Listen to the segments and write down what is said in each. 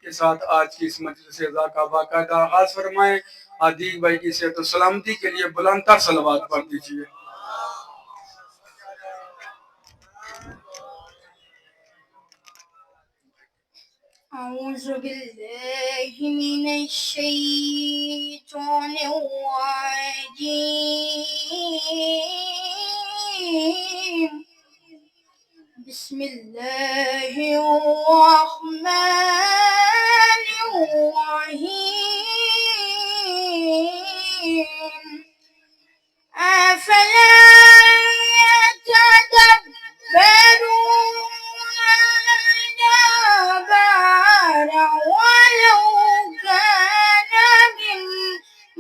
کے ساتھ آج کی اس مجلس عزا کا باقاعدہ آغاز فرمائیں۔ عدیق بھائی کی صحت و سلامتی کے لیے بلند تر صلوات پڑھ دیجیے۔ اعوذ باللہ من الشیطان الرجیم، بسم اللہ الرحمن الرحیم، افلا يتدبرون القرآن ولو كان من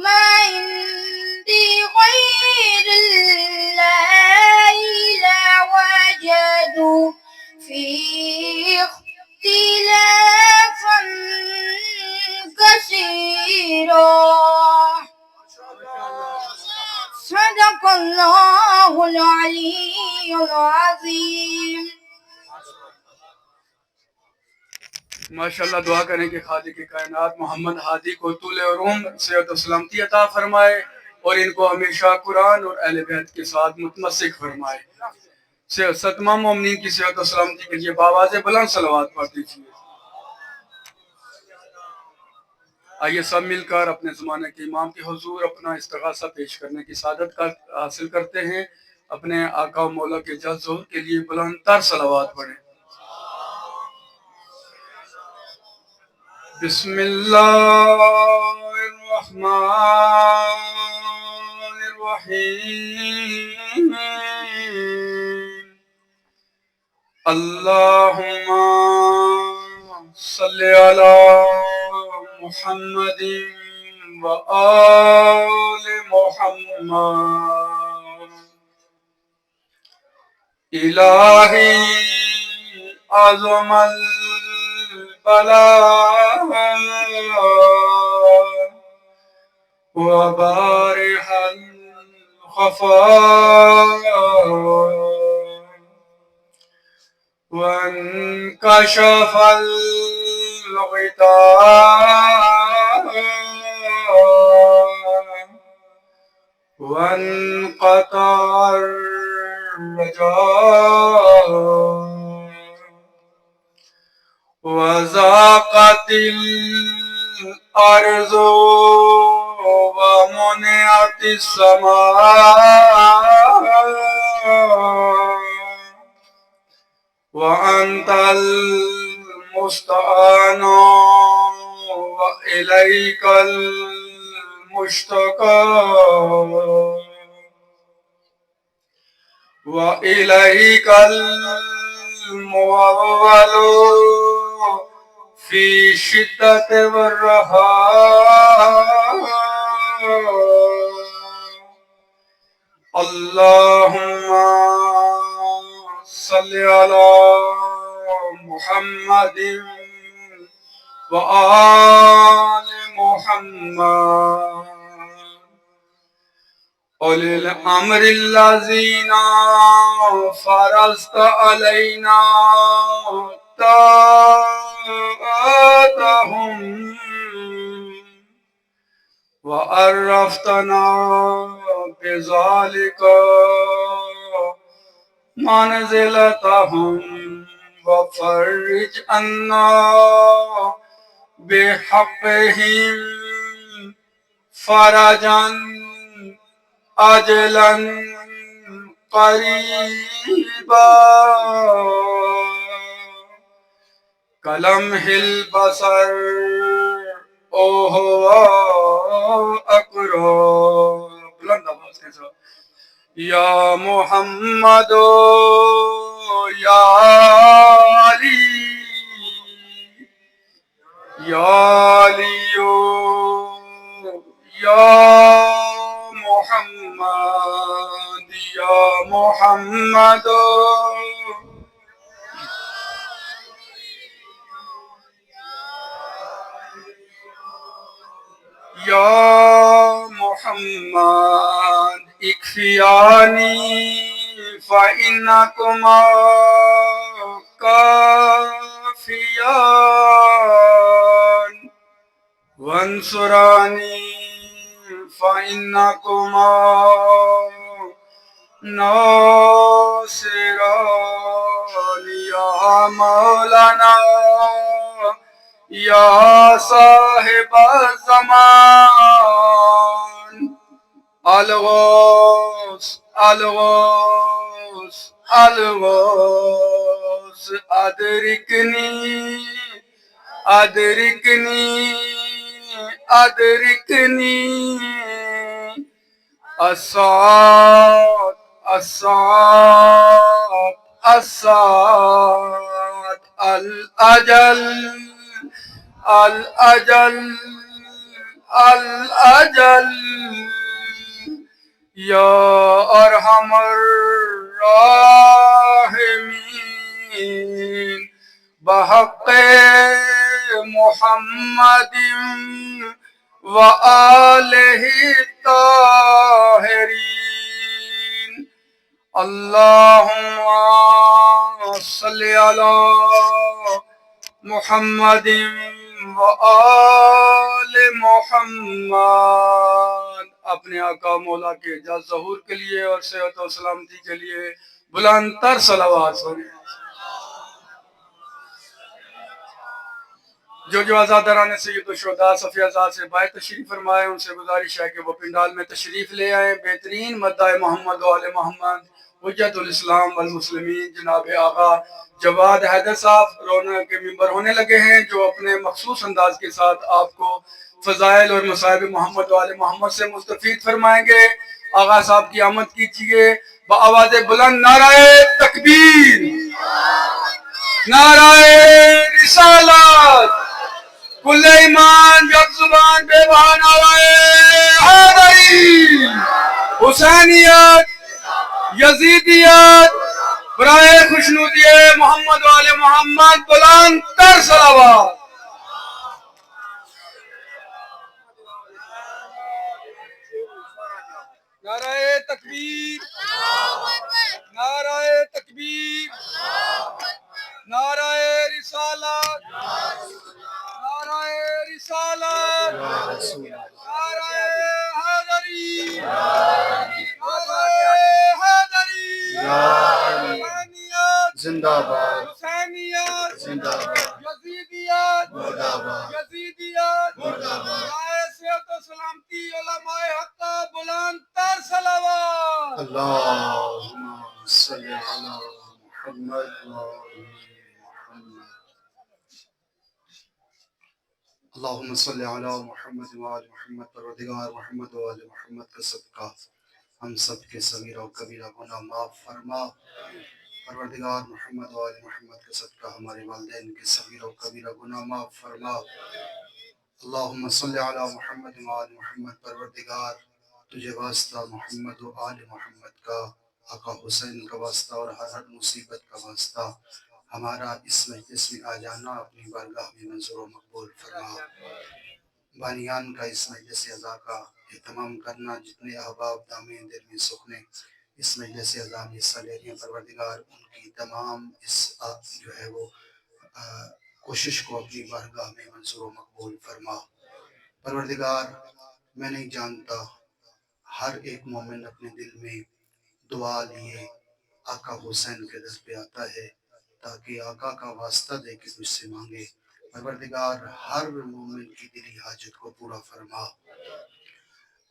عند غير الله لوجدوا فيه اختلافا كثيرا، صدق اللہ العلی العظیم۔ ماشاءاللہ دعا کریں کہ خالق کائنات محمد ہادی کو طول عمر صحت و سلامتی عطا فرمائے اور ان کو ہمیشہ قرآن اور اہل بیت کے ساتھ متمسک فرمائے۔ تمام مومنین کی صحت و سلامتی کے لیے بآواز بلند صلوات پڑھ دیجیے۔ آئیے سب مل کر اپنے زمانے کے امام کے حضور اپنا استغاثہ پیش کرنے کی سعادت حاصل کرتے ہیں۔ اپنے آقا و مولا کے جد ظہور کے لیے بلند تر صلوات پڑھیں۔ بسم اللہ الرحمن الرحیم، اللہم صلی علی محمد و آل محمد۔ الہی عظم البلاء و بارح الخفاء وانکشف الغطاء وانقطع الرجاء وضاقت الارض ومنعت السماء وأنت المستعان وإليك المشتكى وإليك الموول في شدة والرخاء، اللهم صل على محمد وآل محمد أولي الأمر الذين فرضت علينا طاعتهم وعرفتنا بذلك منزلتهم وفرج عنا بحقهم فرجا عاجلا قريبا كلمح البصر او هو اقرب۔ بلند آواز کے ساتھ یا محمد یا علی یا علی یا محمد یا محمد یا محمد اکفیانی فإنکما کافیان وانصرانی فإنکما ناصرانی یا مولانا یا صاحب الزمان الغوث الغوث الغوث ادرکنی ادرکنی ادرکنی الساعة الساعة الساعة الأجل الأجل الأجل يا أرحم الراحمين بحق محمد وآله الطاهرين اللهم صل على محمد وآل محمد. اپنے آقا مولا کے اعجاز ظہور کے لیے اور صحت و سلامتی کے لیے بلند تر صلوات سنیں. جو آزاداران سید الشہداء صفی آزاد سے باہر تشریف فرمائے ان سے گزارش ہے کہ وہ پنڈال میں تشریف لے آئیں. بہترین مداح محمد و آل محمد حجت الاسلام والمسلمین جناب آقا جواد حیدر صاحب رونا کے ممبر ہونے لگے ہیں، جو اپنے مخصوص انداز کے ساتھ آپ کو فضائل اور مصائب محمد و آل محمد سے مستفید فرمائیں گے. آقا صاحب کی آمد کیجئے بآواز بلند نعرہ تکبیر، نعرہ رسالت، کل ایمان یک زبان بے بہان آوائے حیدری، حسینیت، یزیدیت، برائے خوشنودی محمد و آل محمد بلند تر صلوات. نعرہ تکبیر، نعرہ تکبیر، نعرہ رسالت، نعرہ رسالت، نعرہ حیدری، نعرہ حیدری، حسینیت زندہ باد، حسینیت زندہ باد، یزیدیت مرد آباد، یزیدیت، مرد آباد. برائے صحت و سلامتی علماء حق بلند تر صلوات. اللهم صل على محمد وآل محمد. اللهم صل على محمد وآل محمد. پروردگار محمد و آل محمد کا صدقہ ہم سب کے صغیرہ و کبیرہ گناہ معاف فرما. پروردگار محمد و آل محمد کا صدقہ ہمارے والدین کے صغیرہ و کبیرہ گناہ معاف فرما. اللہم صل علی محمد و آل محمد. پروردگار تجھے واسطہ محمد و آل محمد کا، آقا حسین کا واسطہ اور ہر مصیبت کا واسطہ ہمارا اس مجلس میں آ جانا اپنی بارگاہ میں منظور و مقبول فرما. بانیان کا اس مجلس عزا کا اہتمام کرنا، جتنے احباب دامین دل میں سکھنے اس مجلس عزا میں حصہ لے رہے ہیں، پروردگار ان کی تمام اس جو ہے وہ کوشش کو اپنی بارگاہ میں منظور و مقبول فرما. پروردگار میں نہیں جانتا ہر ایک مومن اپنے دل میں دعا لیے آقا حسین کے در پہ آتا ہے تاکہ آقا کا واسطہ دے کے تجھ سے مانگے. پروردگار ہر مومن کی دلی حاجت کو پورا فرما.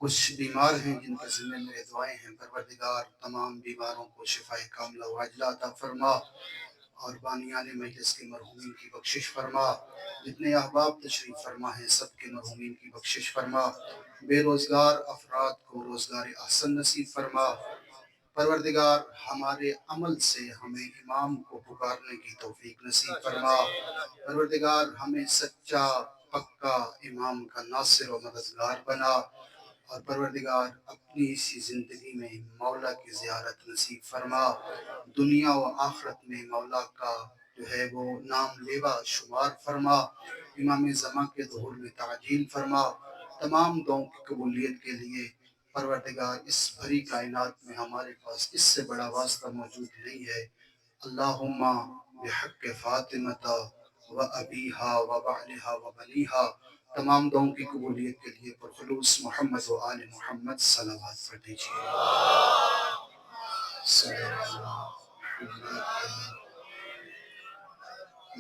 کچھ بیمار ہیں جن کے ذمہ میرے دعائیں ہیں، پروردگار تمام بیماروں کو شفائے کاملہ و عاجلہ عطا فرما اور بانیان مجلس کے مرحومین کی بخشش فرما. جتنے احباب تشریف فرما ہیں سب کے مرحومین کی بخشش فرما. بے روزگار افراد کو روزگار احسن نصیب فرما. پروردگار ہمارے عمل سے ہمیں امام کو پکارنے کی توفیق نصیب فرما. پروردگار ہمیں سچا پکا امام کا ناصر و مددگار بنا اور پروردگار اپنی اسی زندگی میں مولا کی زیارت نصیب فرما. دنیا و آخرت میں مولا کا جو ہے وہ نام لیوا شمار فرما. امام زمان کے ظہور میں تعجیل فرما. تمام دعاؤں کی قبولیت کے لیے پروردگار اس بھری کائنات میں ہمارے پاس اس سے بڑا واسطہ موجود نہیں ہے. اللہم بحق فاطمہ و ابیہا و بعلہا و بنیہا تمام دعاؤں کی قبولیت کے لیے پرخلوص محمد و آل محمد صلوات پڑھ دیجیے۔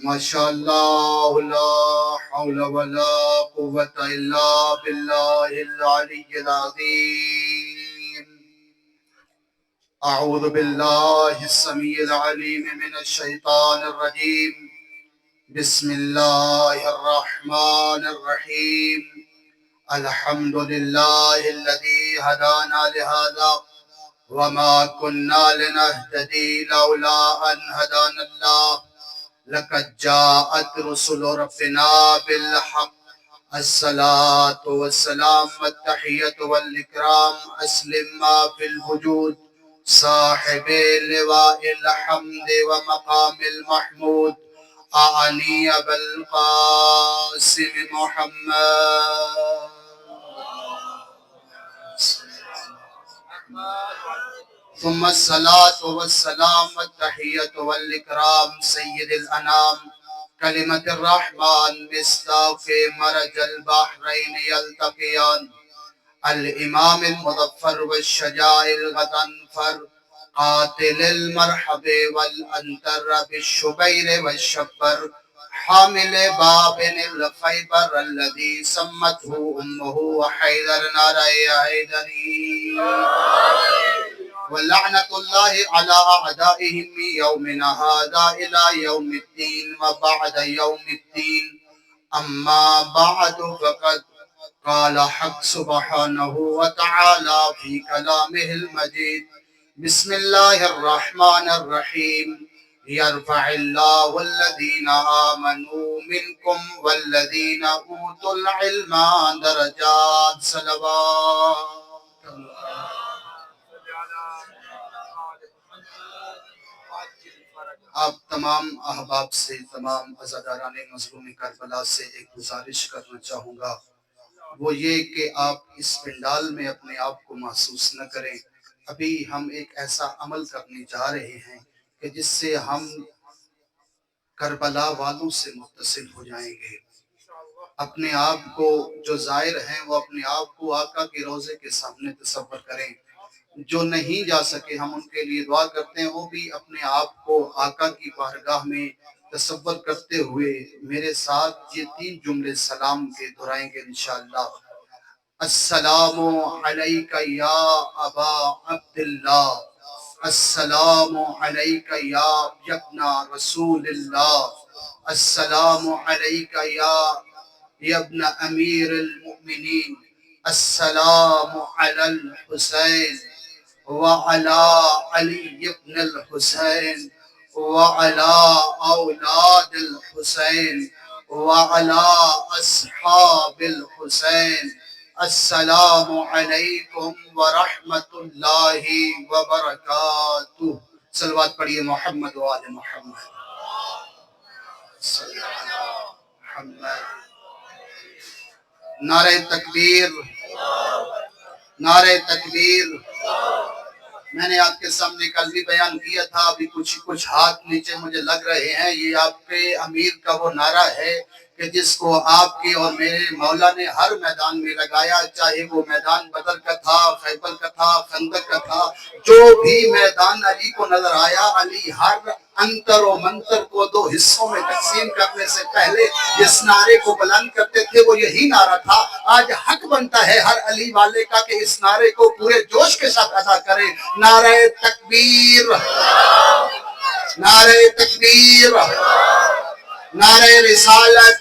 ماشاءاللہ لا حول ولا قوة الا باللہ العلی العظیم۔ اعوذ باللہ السمیع العلیم من الشیطان الرجیم، بسم اللہ الرحمن الرحیم۔ الحمد للہ الذی ہدانا لہذا وما كنا لنهتدي لولا ان هدانا الله لقد جاءت رسل ربنا بالحق الصلاة والسلام والتحية والإكرام أسلم ما في الوجود صاحب لواء الحمد ومقام المحمود أعني أبا القاسم محمد ثم الصلاة والسلام والتحية والإكرام سيد الأنام كلمة الرحمن مصداق مرج البحرين يلتقيان الإمام المظفر والشجاع الغضنفر قاتل المرحب والأنتر بالشبير والشبر حامل بابن الخيبر الذي سمته أمه وحيدر ناري حيدري ولعنة الله على أعدائهم من يومنا هذا إلى يوم الدين وبعد يوم الدين أما بعد فقد قال حق سبحانه وتعالى في كلامه المجيد بسم الله الرحمن الرحيم يرفع الله الذين آمنوا منكم والذين أوتوا العلم درجات صلوات آپ تمام احباب سے، تمام عزاداران مظلوم کربلا سے ایک گزارش کرنا چاہوں گا، وہ یہ کہ آپ اس پنڈال میں اپنے آپ کو محسوس نہ کریں۔ ابھی ہم ایک ایسا عمل کرنے جا رہے ہیں کہ جس سے ہم کربلا والوں سے متصل ہو جائیں گے۔ اپنے آپ کو جو زائر ہیں وہ اپنے آپ کو آقا کے روضے کے سامنے تصور کریں۔ جو نہیں جا سکے ہم ان کے لیے دعا کرتے ہیں، وہ بھی اپنے آپ کو آقا کی بارگاہ میں تصور کرتے ہوئے میرے ساتھ یہ 3 جملے سلام کے دہرائیں گے انشاءاللہ۔ السلام علیک یا ابا عبداللہ، السلام علیک یا ابن رسول اللہ، السلام علیک یا ابن امیر المؤمنین، السلام علی الحسین وعلى علي بن الحسين وعلى أولاد الحسين وعلى أصحاب الحسين السلام عليكم ورحمة الله وبركاته۔ صلوات پڑھیے محمد و آل محمد صلی اللہ علیہ محمد۔ نعرہ تکبیر، نعرہ تکبیر۔ میں نے آپ کے سامنے کل بھی بیان کیا تھا، ابھی کچھ ہاتھ نیچے مجھے لگ رہے ہیں، یہ آپ کے امیر کا وہ نعرہ ہے کہ جس کو آپ کے اور میرے مولا نے ہر میدان میں لگایا، چاہے وہ میدان بدر کا تھا، خیبر کا تھا، خندق کا تھا، جو بھی میدان علی کو نظر آیا، علی ہر انتر و منتر کو 2 حصوں میں تقسیم کرنے سے پہلے جس نعرے کو بلند کرتے تھے وہ یہی نعرہ تھا۔ آج حق بنتا ہے ہر علی والے کا کہ اس نعرے کو پورے جوش کے ساتھ ادا کرے۔ نعرہ تکبیر، نعرہ تکبیر، نعرہ رسالت۔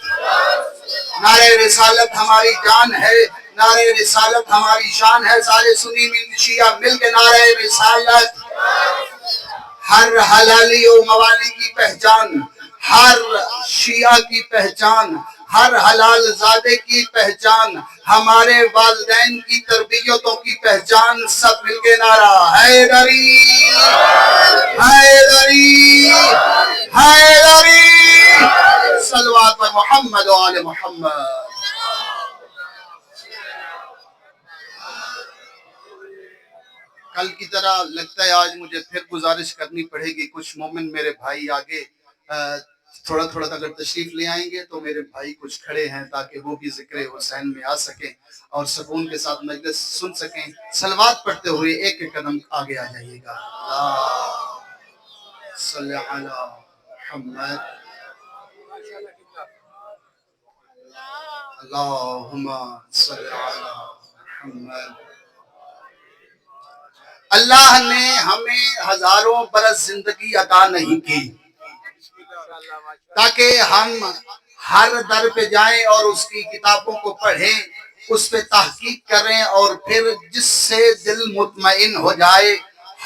نعرہ رسالت ہماری جان ہے، نعرہ رسالت ہماری شان ہے۔ سارے سنی شیعہ مل کے نعرہ رسالت۔ ہر حلالی و موالی کی پہچان، ہر شیعہ کی پہچان، ہر حلال زادے کی پہچان، ہمارے والدین کی تربیتوں کی پہچان، سب مل کے نعرہ حیدری حیدری حیدری۔ صلوات پر محمد و آل محمد۔ کل کی طرح لگتا ہے آج مجھے پھر گزارش کرنی پڑے گی، کچھ مومن میرے بھائی آگے تھوڑا تھوڑا اگر تشریف لے آئیں گے تو میرے بھائی کچھ کھڑے ہیں تاکہ وہ بھی ذکر حسین میں آ سکیں اور سکون کے ساتھ مجلس سن سکیں. صلوات پڑھتے ہوئے ایک ایک قدم آگے آ جائیے گا. اللہ صلی علی محمد اللہم صلی علی محمد. اللہ نے ہمیں ہزاروں برس زندگی عطا نہیں کی تاکہ ہم ہر در پہ جائیں اور اس کی کتابوں کو پڑھیں، اس پہ تحقیق کریں اور پھر جس سے دل مطمئن ہو جائے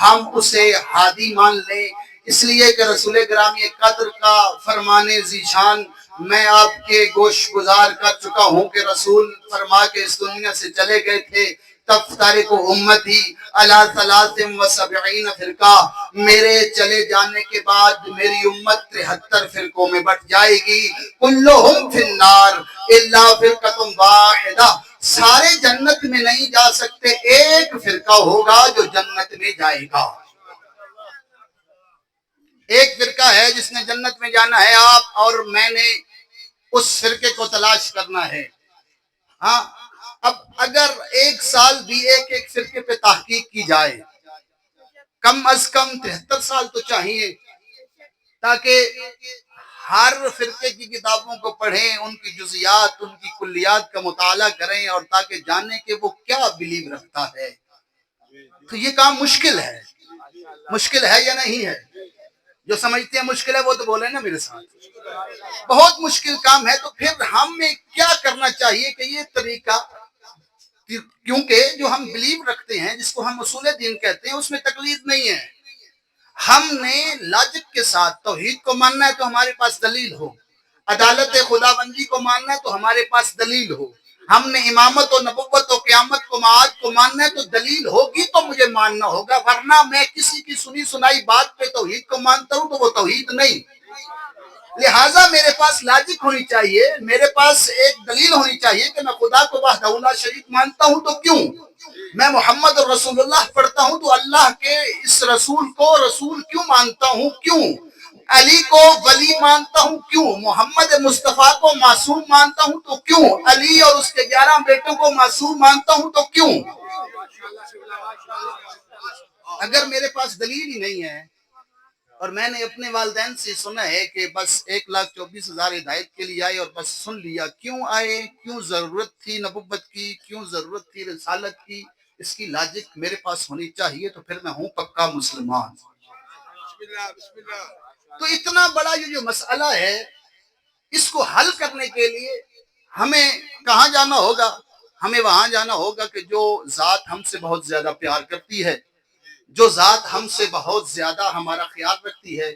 ہم اسے ہادی مان لیں. اس لیے کہ رسول گرامی قدر کا فرمانے ذیشان میں آپ کے گوش گزار کر چکا ہوں کہ رسول فرما کے اس دنیا سے چلے گئے تھے تفترق امتی علی 73 فرقہ، میرے چلے جانے کے بعد میری امت 73 فرقوں میں بٹ جائے گی. کلہم فی النار الا فرقۃ واحدہ، سارے جنت میں نہیں جا سکتے، ایک فرقہ ہوگا جو جنت میں جائے گا. ایک فرقہ ہے جس نے جنت میں جانا ہے، آپ اور میں نے اس فرقے کو تلاش کرنا ہے. ہاں اب اگر ایک سال بھی ایک ایک فرقے پہ تحقیق کی جائے، کم از کم 73 سال تو چاہیے تاکہ ہر فرقے کی کتابوں کو پڑھیں، ان کی جزیات، ان کی کلیات کا مطالعہ کریں اور تاکہ جانیں کہ وہ کیا بلیو رکھتا ہے. تو یہ کام مشکل ہے یا نہیں ہے؟ جو سمجھتے ہیں مشکل ہے وہ تو بولیں نا میرے ساتھ. بہت مشکل کام ہے. تو پھر ہمیں کیا کرنا چاہیے کہ یہ طریقہ، کیونکہ جو ہم بلیو رکھتے ہیں جس کو ہم اصول دین کہتے ہیں اس میں تقلید نہیں ہے. ہم نے لاجک کے ساتھ توحید کو ماننا ہے تو ہمارے پاس دلیل ہو، عدالت خداوندی کو ماننا ہے تو ہمارے پاس دلیل ہو، ہم نے امامت و نبوت و قیامت کو معاد کو ماننا ہے تو دلیل ہوگی تو مجھے ماننا ہوگا، ورنہ میں کسی کی سنی سنائی بات پہ توحید کو مانتا ہوں تو وہ توحید نہیں. لہٰذا میرے پاس لاجک ہونی چاہیے، میرے پاس ایک دلیل ہونی چاہیے کہ میں خدا کو وحدہ لا شریک مانتا ہوں تو کیوں، میں محمد رسول اللہ پڑھتا ہوں تو اللہ کے اس رسول کو رسول کیوں مانتا ہوں، کیوں علی کو ولی مانتا ہوں، کیوں محمد مصطفیٰ کو معصوم مانتا ہوں تو کیوں علی اور اس کے 11 بیٹوں کو معصوم مانتا ہوں تو کیوں. اگر میرے پاس دلیل ہی نہیں ہے اور میں نے اپنے والدین سے سنا ہے کہ بس 1,24,000 ہدایت کے لیے آئے اور بس سن لیا، کیوں آئے، کیوں ضرورت تھی نبوت کی، کیوں ضرورت تھی رسالت کی، اس کی لاجک میرے پاس ہونی چاہیے تو پھر میں ہوں پکا مسلمان. تو اتنا بڑا یہ جو مسئلہ ہے اس کو حل کرنے کے لیے ہمیں کہاں جانا ہوگا؟ ہمیں وہاں جانا ہوگا کہ جو ذات ہم سے بہت زیادہ پیار کرتی ہے، جو ذات ہم سے بہت زیادہ ہمارا خیال رکھتی ہے،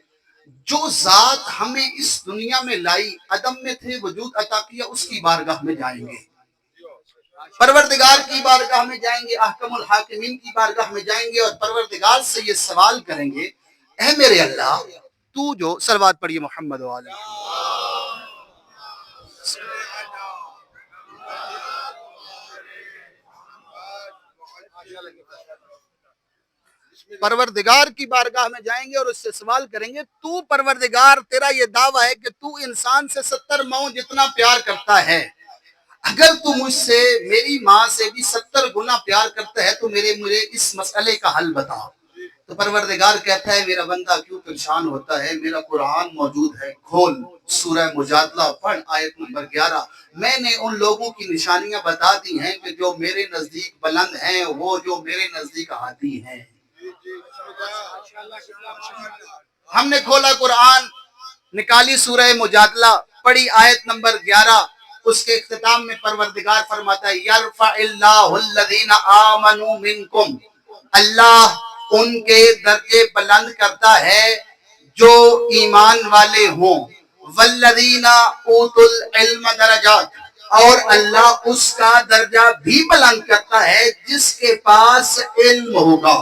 جو ذات ہمیں اس دنیا میں لائی، عدم میں تھے وجود عطا کیا، اس کی بارگاہ میں جائیں گے، پروردگار کی بارگاہ میں جائیں گے، احکم الحاکمین کی بارگاہ میں جائیں گے اور پروردگار سے یہ سوال کریں گے، اے میرے اللہ تو جو صلوات پڑھیے محمد و آلہ پروردگار کی بارگاہ میں جائیں گے اور اس سے سوال کریں گے، تو پروردگار تیرا یہ دعویٰ ہے کہ تو انسان سے 70 ماؤں جتنا پیار کرتا ہے، اگر تو مجھ سے میری ماں سے بھی 70 گنا پیار کرتا ہے تو مجھے اس مسئلے کا حل بتا. تو پروردگار کہتا ہے میرا بندہ کیوں پریشان ہوتا ہے، میرا قرآن موجود ہے، کھول سورہ مجادلہ پڑھ آیت نمبر 11. میں نے ان لوگوں کی نشانیاں بتا دی ہیں کہ جو میرے نزدیک بلند ہیں، وہ جو میرے نزدیک ہادی ہیں. ہم نے کھولا قرآن، نکالی سورہ مجادلہ، پڑھی آیت نمبر 11. اس کے اختتام میں پروردگار فرماتا ہے یرفع اللہ الذین آمنوا منکم، اللہ ان کے درجے بلند کرتا ہے جو ایمان والے ہوں، والذین اوتوا العلم درجات، اور اللہ اس کا درجہ بھی بلند کرتا ہے جس کے پاس علم ہوگا.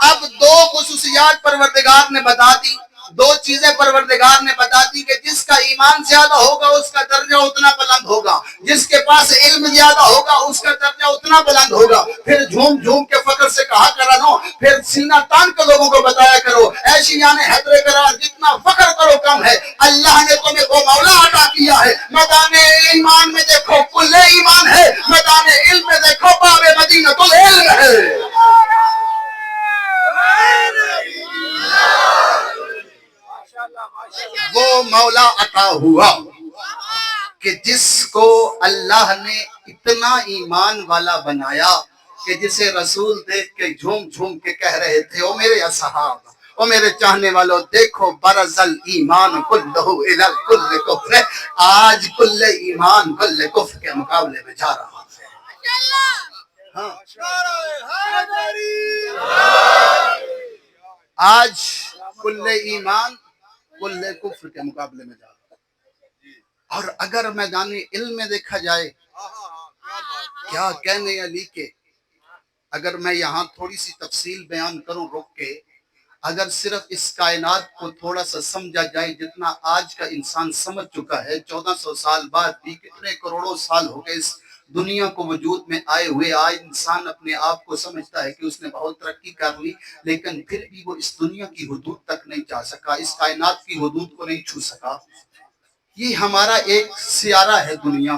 اب دو خصوصیات پروردگار نے بتا دی، دو چیزیں پروردگار نے بتا دی کہ جس کا ایمان زیادہ ہوگا اس کا درجہ اتنا بلند بلند ہوگا، جس کے پاس علم زیادہ ہوگا اس کا درجہ اتنا بلند ہوگا. پھر جھوم جھوم کے فخر سے کہا کرا نو، پھر سینہ تان کے لوگوں کو بتایا کرو اے شیعان حیدر قرار جتنا فخر کرو کم ہے، اللہ نے تمہیں وہ مولا عطا کیا ہے. میدان ایمان میں دیکھو کل ایمان ہے، میدان علم میں دیکھو باب مدینۃ العلم ہے. وہ مولا عطا ہوا کہ جس کو اللہ نے اتنا ایمان والا بنایا کہ جسے رسول دیکھ کے جھوم جھوم کے کہہ رہے تھے او میرے اصحاب، او میرے چاہنے والوں، دیکھو برز الایمان کلہ الی الکل کفر. آج کل ایمان کل کفر کے مقابلے میں جا رہا ہے. آج کل ایمان کل کفر کے مقابلے میں جا رہا ہے. اور اگر میدان علم میں دیکھا جائے، کیا کہنے علی کے، اگر میں یہاں تھوڑی سی تفصیل بیان کروں رک کے، اگر صرف اس کائنات کو تھوڑا سا سمجھا جائے جتنا آج کا انسان سمجھ چکا ہے، 1400 سال بعد بھی کتنے کروڑوں سال ہو گئے اس دنیا کو وجود میں آئے ہوئے، آج انسان اپنے آپ کو سمجھتا ہے کہ اس نے بہت ترقی کر لی، لیکن پھر بھی وہ اس دنیا کی حدود تک نہیں جا سکا، اس کائنات کی حدود کو نہیں چھو سکا. یہ ہمارا ایک سیارہ ہے دنیا،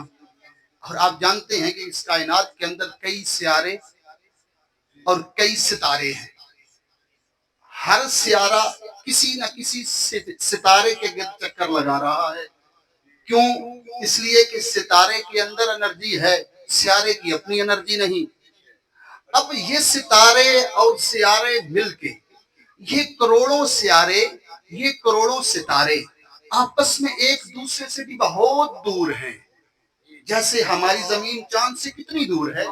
اور آپ جانتے ہیں کہ اس کائنات کے اندر کئی سیارے اور کئی ستارے ہیں. ہر سیارہ کسی نہ کسی ستارے کے گرد چکر لگا رہا ہے. کیوں؟ اس لیے کہ ستارے کے اندر انرجی ہے، سیارے کی اپنی انرجی نہیں. اب یہ ستارے اور سیارے مل کے، یہ کروڑوں سیارے، یہ کروڑوں ستارے آپس میں ایک دوسرے سے بھی بہت دور ہیں. جیسے ہماری زمین چاند سے کتنی دور ہے،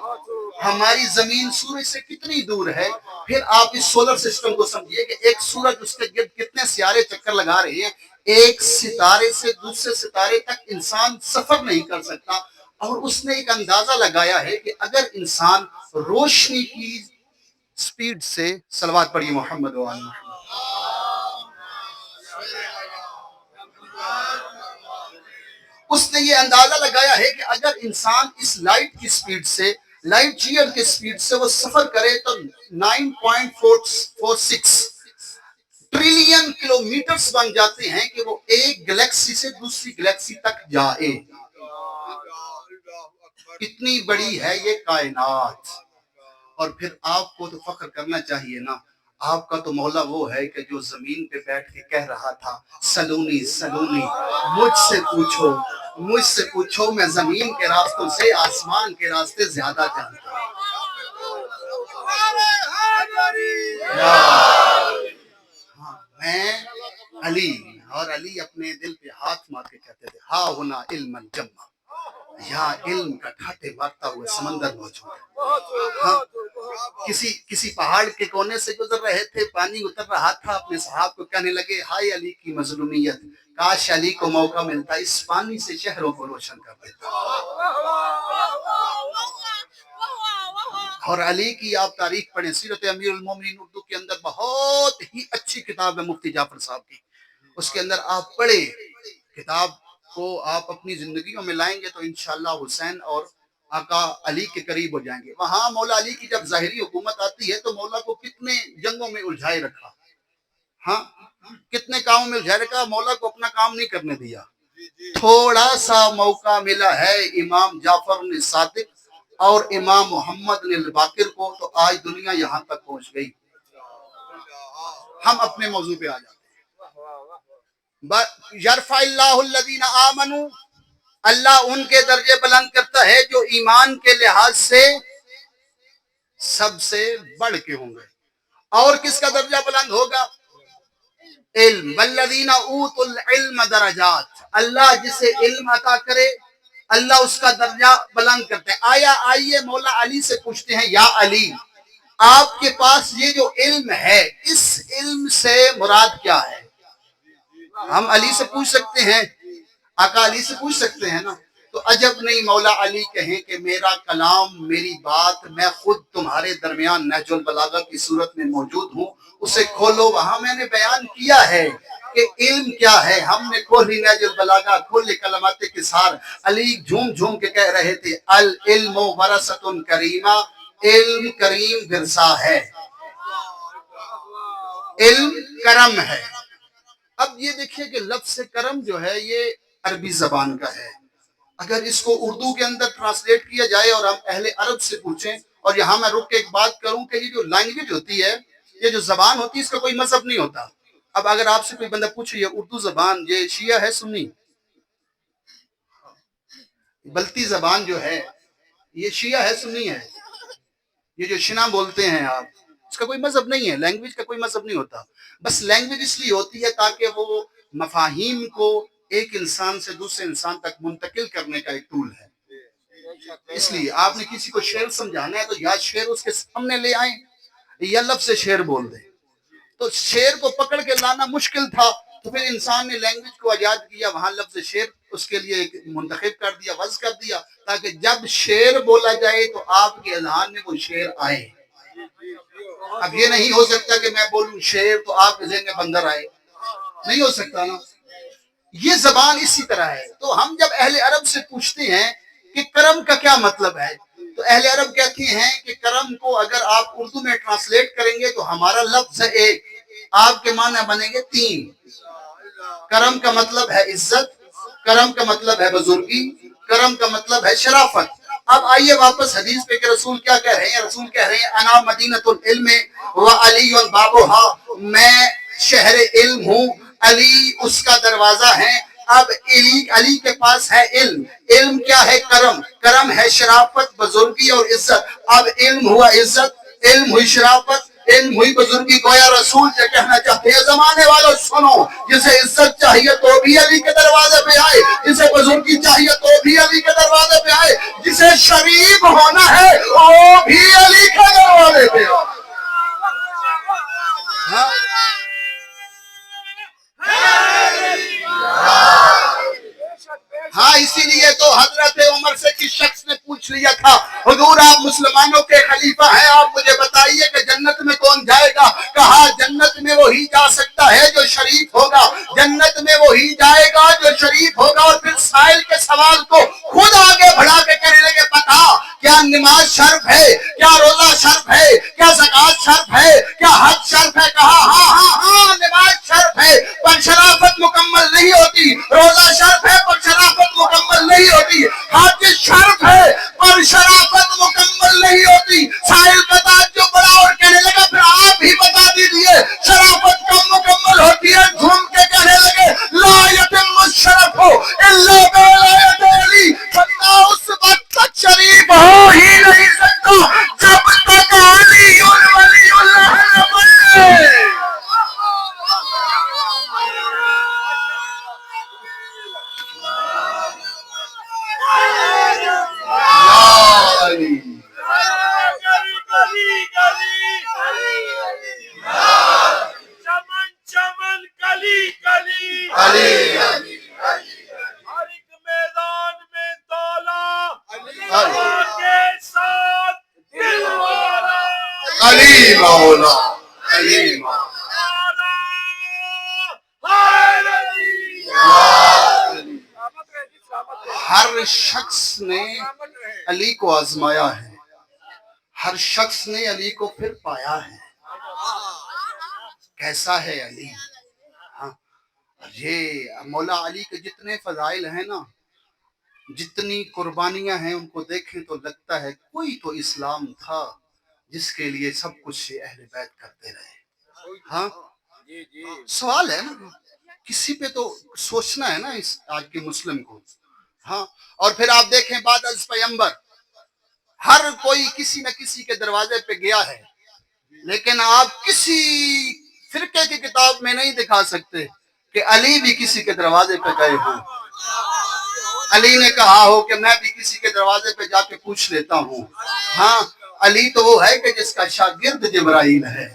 ہماری زمین سورج سے کتنی دور ہے. پھر آپ اس سولر سسٹم کو سمجھیے کہ ایک سورج اس کے گرد کتنے سیارے چکر لگا رہے ہیں. ایک ستارے سے دوسرے ستارے تک انسان سفر نہیں کر سکتا. اور اس نے ایک اندازہ لگایا ہے کہ اگر انسان روشنی کی سپیڈ سے، صلوات پڑھیے محمد و آل محمد، اس نے یہ اندازہ لگایا ہے کہ اگر انسان اس لائٹ کی سپیڈ سے، لائٹ ایئر کی سپیڈ سے وہ سفر کرے تو 9.46 ٹریلین کلومیٹرز بن جاتے ہیں کہ وہ ایک گلیکسی سے دوسری گلیکسی تک جائے. کتنی بڑی ہے یہ کائنات. اور پھر آپ کو تو فخر کرنا چاہیے نا، آپ کا تو مولا وہ ہے کہ جو زمین پہ بیٹھ کے کہہ رہا تھا سلونی سلونی، مجھ سے پوچھو میں زمین کے راستوں سے آسمان کے راستے زیادہ جانتا ہوں. ہاں میں علی، اور علی اپنے دل پہ ہاتھ مار کے کہتے تھے ہا ہونا علم الجمہ، یہاں علم کا ٹھاٹے مارتا ہوئے سمندر موجود ہے. ہاں کسی پہاڑ کے کونے سے گزر رہے تھے، پانی اتر رہا تھا، اپنے صحاب کو کہنے لگے ہائے علی کی مظلومیت، کاش علی کو موقع ملتا اس پانی سے شہروں کو روشن کر دیتا. اور علی کی آپ تاریخ پڑھیں، سیرت امیر المومنین اردو کے اندر بہت ہی اچھی کتاب ہے مفتی جعفر صاحب کی، اس کے اندر آپ پڑھیں، کتاب کو آپ اپنی زندگیوں میں لائیں گے تو انشاءاللہ حسین اور آقا علی کے قریب ہو جائیں گے. وہاں مولا علی کی جب ظاہری حکومت آتی ہے تو مولا کو کتنے جنگوں میں الجھائے رکھا، ہاں کتنے کاموں میں الجھائے رکھا، مولا کو اپنا کام نہیں کرنے دیا. تھوڑا سا موقع ملا ہے امام جعفر نے صادق اور امام محمد نے الباقر کو تو آج دنیا یہاں تک پہنچ گئی. ہم اپنے موضوع پہ آ جاتے ہیں. یرفع اللہ الذین آمنوا، اللہ ان کے درجے بلند کرتا ہے جو ایمان کے لحاظ سے سب سے بڑھ کے ہوں گے. اور کس کا درجہ بلند ہوگا؟ علم. والذین اوتوا العلم درجات، اللہ جسے علم عطا کرے اللہ اس کا درجہ بلند کرتے ہیں. آئیے مولا علی سے پوچھتے ہیں یا علی آپ کے پاس یہ جو علم ہے اس علم سے مراد کیا ہے؟ ہم علی سے پوچھ سکتے ہیں، آقا علی سے پوچھ سکتے ہیں نا. تو عجب نہیں مولا علی کہیں کہ میرا کلام، میری بات میں خود تمہارے درمیان نہج البلاغہ کی صورت میں موجود ہوں، اسے کھولو، وہاں میں نے بیان کیا ہے کہ علم کیا ہے. ہم نے کھولی نہج البلاغہ، کھولے کلمات کسار. علی جھوم جھوم کے کہہ رہے تھے العلم ورثۃ کریمہ، علم کریم ورثہ ہے، علم کرم ہے. اب یہ دیکھیے کہ لفظ کرم جو ہے یہ عربی زبان کا ہے. اگر اس کو اردو کے اندر ٹرانسلیٹ کیا جائے اور ہم اہل عرب سے پوچھیں، اور یہاں میں رک کے ایک بات کروں کہ یہ جو لینگویج ہوتی ہے، یہ جو زبان ہوتی ہے، اس کا کوئی مذہب نہیں ہوتا. اب اگر آپ سے کوئی بندہ پوچھے یہ اردو زبان یہ شیعہ ہے سنی، بلتی زبان جو ہے یہ شیعہ ہے سنی ہے، یہ جو شنا بولتے ہیں آپ، اس کا کوئی مذہب نہیں ہے. لینگویج کا کوئی مذہب نہیں ہوتا. بس لینگویج اس لیے ہوتی ہے تاکہ وہ مفاہیم کو ایک انسان سے دوسرے انسان تک منتقل کرنے کا ایک ٹول ہے. اس لیے آپ نے کسی کو شعر سمجھانا ہے تو یا شعر اس کے سامنے لے آئیں یا لفظ شعر بول دیں. تو شعر کو پکڑ کے لانا مشکل تھا، تو پھر انسان نے لینگویج کو ایجاد کیا، وہاں لفظ شعر اس کے لیے منتخب کر دیا، وضع کر دیا، تاکہ جب شعر بولا جائے تو آپ کے اذہان میں وہ شعر آئے. اب یہ نہیں ہو سکتا کہ میں بولوں شعر تو آپ کے ذہن میں بندر آئے، نہیں ہو سکتا نا. یہ زبان اسی طرح ہے. تو ہم جب اہل عرب سے پوچھتے ہیں کہ کرم کا کیا مطلب ہے، تو اہل عرب کہتے ہیں کہ کرم کو اگر آپ اردو میں ٹرانسلیٹ کریں گے تو ہمارا لفظ ہے ایک، آپ کے معنی بنیں گے تین. کرم کا مطلب ہے عزت، کرم کا مطلب ہے بزرگی، کرم کا مطلب ہے شرافت. اب آئیے واپس حدیث پہ کہ رسول کیا کہہ رہے ہیں. رسول کہہ رہے ہیں انا مدینۃ العلم وعلی بابها، میں شہر علم ہوں، علی اس کا دروازہ ہے. اب علی کے پاس ہے علم. علم کیا ہے؟ کرم. کرم ہے شرافت، بزرگی اور عزت. اب علم ہوا عزت، علم ہوئی شرافت، علم ہوئی بزرگی. گویا رسول یہ کہنا چاہتے ہیں زمانے والوں سنو، جسے عزت چاہیے تو بھی علی کے دروازے پہ آئے، جسے بزرگی چاہیے تو بھی علی کے دروازے پہ آئے، جسے شریف ہونا ہے وہ بھی علی کے دروازے پہ آئے. ہاں اسی لیے تو حضرت عمر سے کس شخص نے پوچھ لیا تھا حضور آپ مسلمانوں کے خلیفہ ہیں، آپ مجھے بتائیے کہ جنت میں کون جائے گا؟ کہا جنت میں وہی جا سکتا ہے جو شریف ہوگا، جنت میں وہی جائے گا جو شریف ہوگا. اور پھر سائل کے سوال کو خود آگے بڑھا کے کہنے لگے بتا کیا نماز شرف ہے، کیا روزہ شرف ہے، کیا زکوٰۃ شرف ہے، کیا حج شرف ہے؟ کہا ہاں ہاں ہاں نماز شرف ہے پر شرافت مکمل نہیں ہوتی، روزہ شرف ہے پر شرافت مکمل نہیں ہوتی، حج شرف ہے پر شرافت مکمل نہیں ہوتی. سائل کا تعجب بڑا اور کہنے لگا پھر آپ ہی بتا دیجیے شرافت کب مکمل ہوتی ہے؟ جھوم کے کہنے لگے لا یتم الشرف الا بولایت علی، بندہ اس وقت تک شریف ہو ہی نہیں سکتا جب تک علی ولی اللہ نہ بنے. علی مولا علی مولا. ہر شخص نے علی کو آزمایا ہے، ہر شخص نے علی کو پھر پایا ہے. کیسا ہے علی؟ ہاں یہ مولا علی کے جتنے فضائل ہیں نا، جتنی قربانیاں ہیں، ان کو دیکھیں تو لگتا ہے کوئی تو اسلام تھا جس کے لیے سب کچھ اہل بیت کرتے رہے. ہاں سوال ہے نا، کسی پہ تو سوچنا ہے نا اس آج کے مسلم کو. ہاں اور پھر آپ دیکھیں بعد از پیغمبر ہر کوئی کسی نہ کسی کے دروازے پہ گیا ہے، لیکن آپ کسی فرقے کی کتاب میں نہیں دکھا سکتے کہ علی بھی کسی کے دروازے پہ گئے ہوں، علی نے کہا ہو کہ میں بھی کسی کے دروازے پہ جا کے پوچھ لیتا ہوں. ہاں علی تو وہ ہے کہ جس کا شاگرد جبرائیل ہے.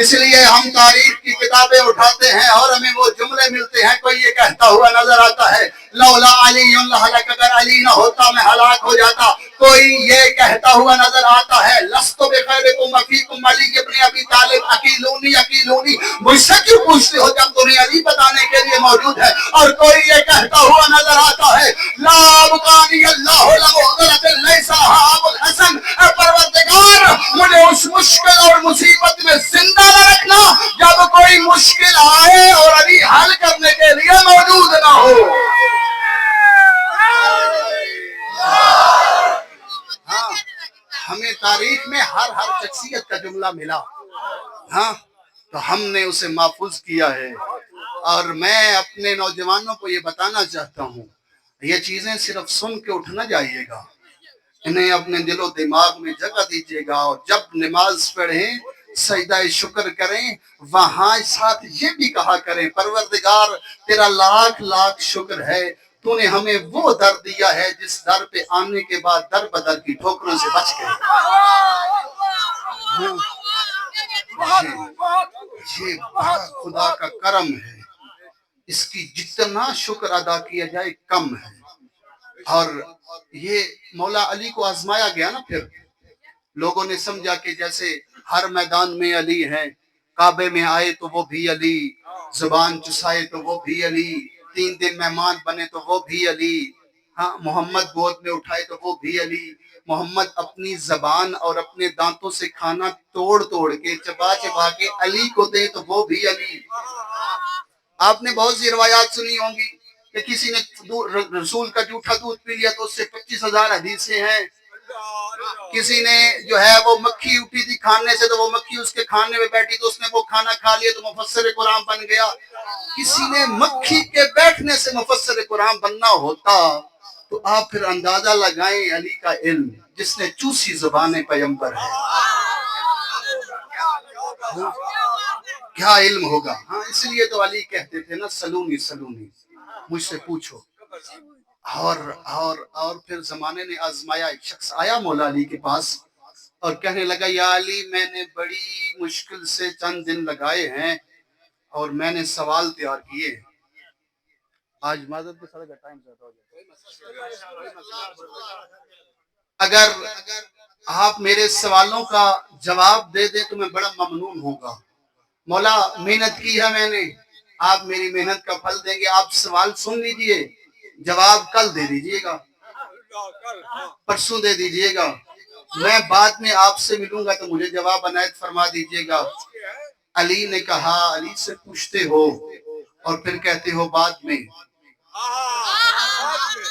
اس لیے ہم تاریخ کی کتابیں اٹھاتے ہیں اور ہمیں وہ جملے ملتے ہیں، کوئی یہ کہتا ہوا نظر آتا ہے لولا علی لہلک، اگر علی نہ ہوتا میں ہلاک ہو جاتا. کوئی یہ کہتا ہوا نظر آتا ہے لست بخیرکم وفیکم علی ابن ابی طالب اکیلونی اکیلونی، مجھ سے کیوں پوچھتے ہو جب تمہیں علی بتانے کے لیے موجود ہے. اور کوئی یہ کہتا ہوا نظر آتا ہے لا ابقانی اللہ لمعضلۃ لیس ابو الحسن، اے پروردگار مجھے اس مشکل اور مصیبت میں زندہ نہ رکھنا جب کوئی مشکل آئے اور علی حل کرنے کے لیے موجود نہ ہو. ہاں ہمیں تاریخ میں ہر شخصیت کا جملہ ملا، ہاں تو ہم نے اسے محفوظ کیا ہے. اور میں اپنے نوجوانوں کو یہ بتانا چاہتا ہوں، یہ چیزیں صرف سن کے اٹھ نہ جائیے گا، انہیں اپنے دل و دماغ میں جگہ دیجیے گا. اور جب نماز پڑھیں سجدہ شکر کریں وہاں ساتھ یہ بھی کہا کریں پروردگار تیرا لاکھ لاکھ شکر ہے، تو نے ہمیں وہ در دیا ہے جس در پہ آنے کے بعد در بدر کی ٹھوکروں سے بچ گئے. یہ بڑا خدا کا کرم ہے، اس کی جتنا شکر ادا کیا جائے کم ہے. اور یہ مولا علی کو آزمایا گیا نا، پھر لوگوں نے سمجھا کہ جیسے ہر میدان میں علی ہیں، کعبے میں آئے تو وہ بھی علی، زبان چسائے تو وہ بھی علی، 3 دن مہمان بنے تو وہ بھی علی، ہاں محمد گود میں اٹھائے تو وہ بھی علی، محمد اپنی زبان اور اپنے دانتوں سے کھانا توڑ توڑ کے چبا چبا کے علی کو دے تو وہ بھی علی. آپ نے بہت سی روایات سنی ہوں گی کہ کسی نے رسول کا جھوٹا دودھ پی لیا تو اس سے 25,000 حدیثیں ہیں. کسی نے جو ہے وہ مکھی اٹھی تھی کھانے سے تو وہ مکھی اس کے کھانے میں بیٹھی تو اس نے وہ کھانا کھا لیا تو مفسر قرآن بن گیا. کسی نے مکھی کے بیٹھنے سے مفسر قرآن بننا ہوتا تو آپ پھر اندازہ لگائیں علی کا علم جس نے چوسی زبان پیغمبر ہے کیا علم ہوگا. ہاں اس لیے تو علی کہتے تھے نا سلونی سلونی، مجھ سے پوچھو. اور پھر زمانے نے آزمایا. ایک شخص آیا مولا علی کے پاس اور کہنے لگا یا علی میں نے بڑی مشکل سے چند دن لگائے ہیں اور میں نے سوال تیار کیے. آج معذرت کے ساتھ ٹائم زیادہ ہو جائے، اگر آپ میرے سوالوں کا جواب دے دیں تو میں بڑا ممنون ہوں گا. مولا محنت کی ہے میں نے، آپ میری محنت کا پھل دیں گے. آپ سوال سن لیجئے، جواب کل دے دیجئے گا، پرسوں دے دیجئے گا، میں بعد میں آپ سے ملوں گا تو مجھے جواب عنایت فرما دیجئے گا. علی نے کہا علی سے پوچھتے ہو اور پھر کہتے ہو بعد میں.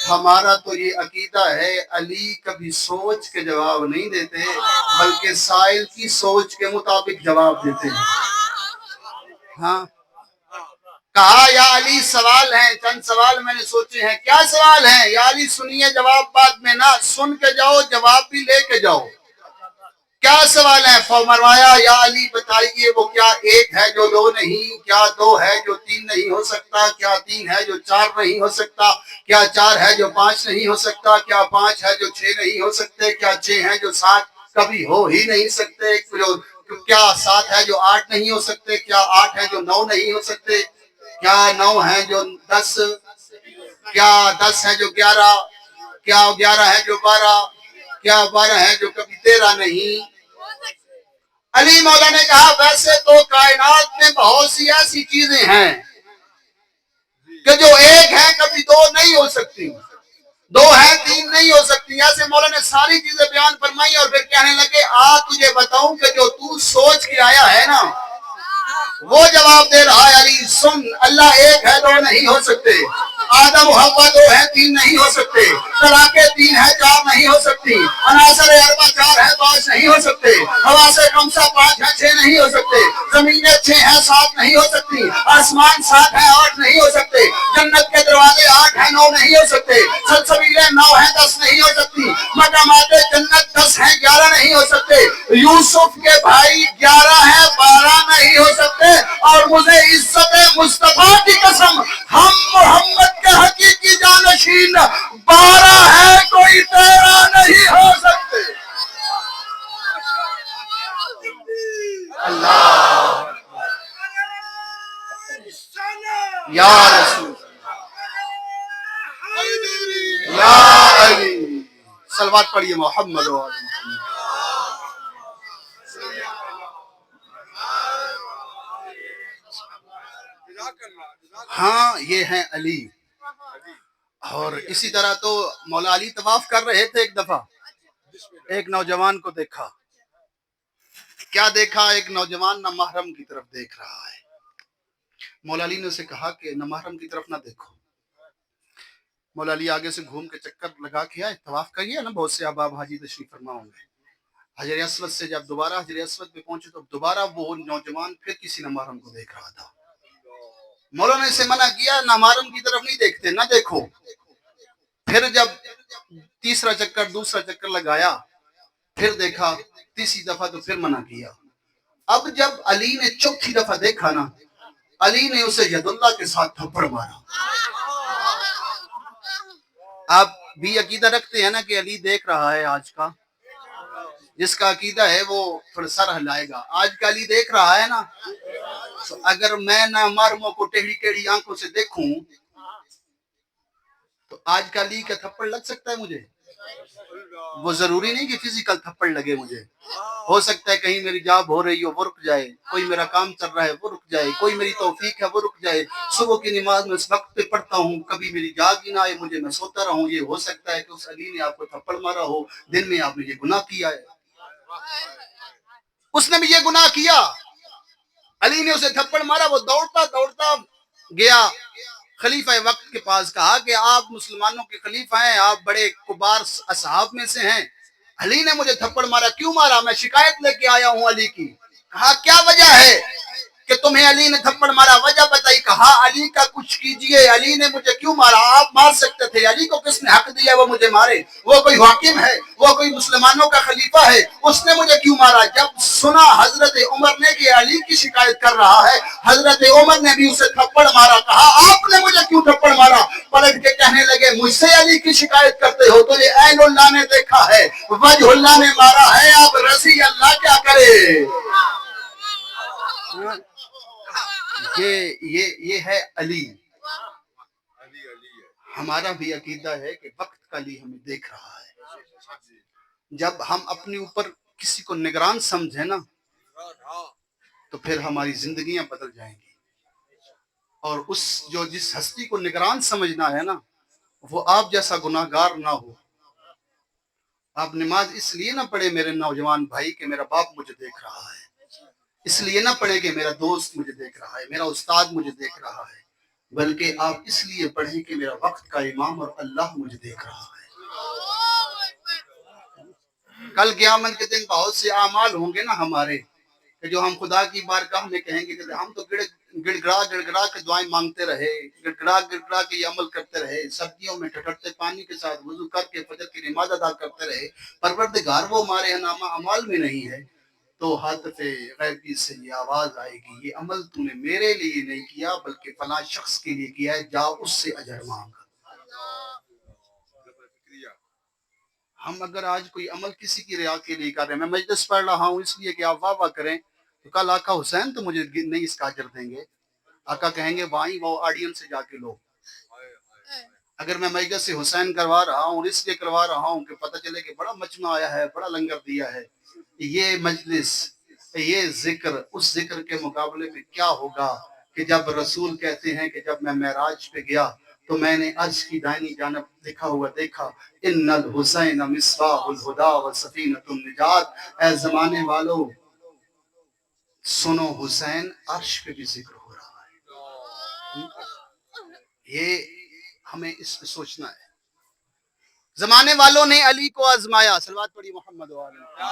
ہمارا تو یہ عقیدہ ہے علی کبھی سوچ کے جواب نہیں دیتے بلکہ سائل کی سوچ کے مطابق جواب دیتے ہیں. ہاں کہا یا علی سوال ہیں، چند سوال میں نے سوچے ہیں. کیا سوال ہیں؟ یا علی سنیے جواب بعد میں نہ، سن کے جاؤ جواب بھی لے کے جاؤ. کیا سوال ہے؟ فرمایا یا علی بتائیے وہ کیا ایک ہے جو 2 نہیں، کیا 2 ہے جو 3 نہیں ہو سکتا، کیا 3 ہے جو 4 نہیں ہو سکتا، کیا 4 ہے جو 5 نہیں ہو سکتا، کیا 5 ہے جو 6 نہیں ہو سکتے، کیا 6 ہے جو 7 کبھی ہو ہی نہیں سکتے، کیا 7 ہے جو 8 نہیں ہو سکتے، کیا 8 ہے جو 9 نہیں ہو سکتے، کیا 9 ہے جو 10، کیا 10 ہے جو 11، کیا 11 ہے جو 12، کیا 12 ہے جو کبھی 13 نہیں. علی مولا نے کہا ویسے تو کائنات میں بہت سی ایسی چیزیں ہیں کہ جو ایک ہے کبھی 2 نہیں ہو سکتی، 2 ہے 3 نہیں ہو سکتی. ایسے مولا نے ساری چیزیں بیان فرمائی اور پھر کہنے لگے تجھے بتاؤں کہ جو تو سوچ کے آیا ہے نا وہ جواب دے رہا ہے. علی سن، اللہ ایک ہے 2 نہیں ہو سکتے، آدم و حوا 2 ہے 3 نہیں ہو سکتے، طلاقیں 3 ہے 4 نہیں ہو سکتی، عناصر اربع 4 ہے 5 نہیں ہو سکتے، حواس خمسہ 5 ہے 6 نہیں ہو سکتے، زمینیں 6 ہے 7 نہیں ہو سکتی، آسمان 7 ہے 8 نہیں ہو سکتے، جنت کے دروازے 8 ہے 9 نہیں ہو سکتے، سلسبیلیں 9 ہے 10 نہیں ہو سکتی، مقامات جنت 10 ہے 11 نہیں ہو سکتے، یوسف کے بھائی 11 ہے 12 نہیں ہو سکتے. اور مجھے عزت مصطفیٰ کی قسم ہم محمد کے حقیقی جانشین 12 ہے کوئی 13 نہیں ہو سکتے. اللہ یا رسول صلوات پڑھیے محمد و آل محمد۔ ہاں یہ ہیں علی۔ اور اسی طرح تو مولا علی طواف کر رہے تھے، ایک دفعہ ایک نوجوان کو دیکھا، کیا دیکھا؟ ایک نوجوان نہ محرم کی طرف دیکھ رہا ہے۔ مولا علی نے اسے کہا کہ نہ محرم کی طرف نہ دیکھو۔ مولا علی آگے سے گھوم کے چکر لگا کے آئے، طواف کریے نا، بہت سے احباب حاجی تشریف فرما ہوں گے۔ حجر اسود سے جب دوبارہ حجر اسود پہ پہنچے تو دوبارہ وہ نوجوان پھر کسی نہ محرم کو دیکھ رہا تھا۔ مولا نے اسے منع کیا، نہ محرم کی طرف نہیں دیکھتے، نہ دیکھو۔ پھر جب تیسرا چکر دوسرا چکر لگایا، پھر دیکھا، تیسری دفعہ تو پھر منع کیا۔ اب جب علی نے چوتھی دفعہ دیکھا نا، علی نے اسے ید اللہ کے ساتھ تھپڑ مارا۔ آپ بھی عقیدہ رکھتے ہیں نا کہ علی دیکھ رہا ہے آج کا؟ جس کا عقیدہ ہے وہ تھوڑا سر ہلائے گا۔ آج کا علی دیکھ رہا ہے نا؟ اگر میں نہ محرموں کو ٹیڑھی ٹیڑھی آنکھوں سے دیکھوں تو آج کا علی کا تھپڑ لگ سکتا ہے مجھے؟ وہ ضروری نہیں کہ فزیکل تھپڑ لگے مجھے، ہو سکتا ہے کہیں میری جاب ہو رہی ہو وہ رک جائے، کوئی میرا کام چل رہا ہے وہ رک جائے، کوئی میری توفیق ہے وہ رک جائے، صبح کی نماز میں اس وقت پہ پڑھتا ہوں، کبھی میری جاگ ہی نہ آئے، مجھے میں سوتا رہوں۔ یہ ہو سکتا ہے کہ اس علی نے آپ کو تھپڑ مارا ہو، دن میں آپ نے یہ گناہ کیا ہے۔ اس نے بھی یہ گناہ کیا، علی نے اسے تھپڑ مارا، وہ دوڑتا دوڑتا گیا خلیفہ وقت کے پاس، کہا کہ آپ مسلمانوں کے خلیفہ ہیں، آپ بڑے کبار اصحاب میں سے ہیں، علی نے مجھے تھپڑ مارا، کیوں مارا؟ میں شکایت لے کے آیا ہوں علی کی۔ کہا کیا وجہ ہے کہ تمہیں علی نے تھپڑ مارا؟ وجہ بتائی۔ کہا علی کا کچھ کیجئے، علی نے مجھے کیوں مارا؟ آپ مار سکتے تھے، علی کو کس نے حق دیا وہ مجھے مارے؟ وہ کوئی حاکم ہے، وہ کوئی مسلمانوں کا خلیفہ ہے، اس نے مجھے کیوں مارا؟ جب سنا حضرت عمر نے کہ علی کی شکایت کر رہا ہے، حضرت عمر نے بھی اسے تھپڑ مارا۔ کہا آپ نے مجھے کیوں تھپڑ مارا؟ پلٹ کے کہنے لگے مجھ سے علی کی شکایت کرتے ہو تو یہ عین اللہ نے دیکھا ہے، وجہ اللہ نے مارا ہے، اب رضی اللہ کیا کرے؟ یہ ہے علی۔ ہمارا بھی عقیدہ ہے کہ وقت کا علی ہمیں دیکھ رہا ہے۔ جب ہم اپنے اوپر کسی کو نگران سمجھیں نا تو پھر ہماری زندگیاں بدل جائیں گی، اور جس ہستی کو نگران سمجھنا ہے نا وہ آپ جیسا گناہگار نہ ہو۔ آپ نماز اس لیے نہ پڑھے میرے نوجوان بھائی کہ میرا باپ مجھے دیکھ رہا ہے، اس لیے نہ پڑھے کہ میرا دوست مجھے دیکھ رہا ہے، میرا استاد مجھے دیکھ رہا ہے، بلکہ آپ اس لیے پڑھیں کہ میرا وقت کا امام اور اللہ مجھے دیکھ رہا ہے۔ کل قیامت کے دن بہت سے اعمال ہوں گے نا ہمارے کہ جو ہم خدا کی بارگاہ میں کہیں گے کہ ہم تو گڑ گڑا کے دعائیں مانگتے رہے، گڑ گڑا کے یہ عمل کرتے رہے، سردیوں میں ٹھٹرتے پانی کے ساتھ وضو کر کے فجر کی نماز ادا کرتے رہے، پروردگار وہ ہمارے نامہ اعمال میں نہیں ہے، تو حضرت غیبی سے یہ آواز آئے گی یہ عمل تو نے میرے لیے نہیں کیا بلکہ فلاں شخص کے لیے کیا ہے، جا اس سے اجر مانگ۔ ہم اگر آج کوئی عمل کسی کی ریا کے لیے کر رہے ہیں، میں مجلس پڑھ رہا ہوں اس لیے کہ آپ واہ واہ کریں، تو کل آقا حسین تو مجھے نہیں اس کا اجر دیں گے، آقا کہیں گے وہیں وہ آڈینس سے جا کے لو۔ اگر میں مجلس سے حسین کروا رہا ہوں اس لیے کروا رہا ہوں کہ پتہ چلے کہ بڑا مجمع آیا ہے، بڑا لنگر دیا ہے، یہ مجلس یہ ذکر اس ذکر کے مقابلے میں کیا ہوگا کہ جب رسول کہتے ہیں کہ جب میں معراج پہ گیا تو میں نے عرش کی دائنی جانب لکھا ہوا دیکھا ان الحسین مصباح الہدا و سفینۃ النجات۔ اے زمانے والو سنو، حسین عرش پہ بھی ذکر ہو رہا ہے۔ یہ ہمیں اس پہ سوچنا ہے۔ زمانے والوں نے علی کو آزمایا، صلوات پڑھی محمد و آل محمد۔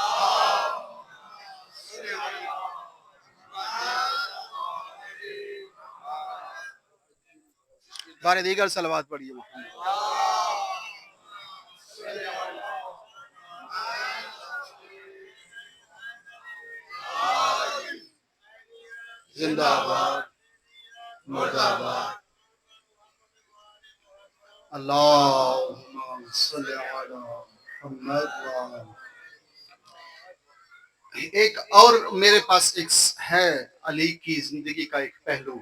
بارے دیگر صلوات پڑھیے محمد۔ زندہ باد، مردہ باد، اللہم صلی علی محمد۔ ایک اور میرے پاس ایک ہے علی کی زندگی کا ایک پہلو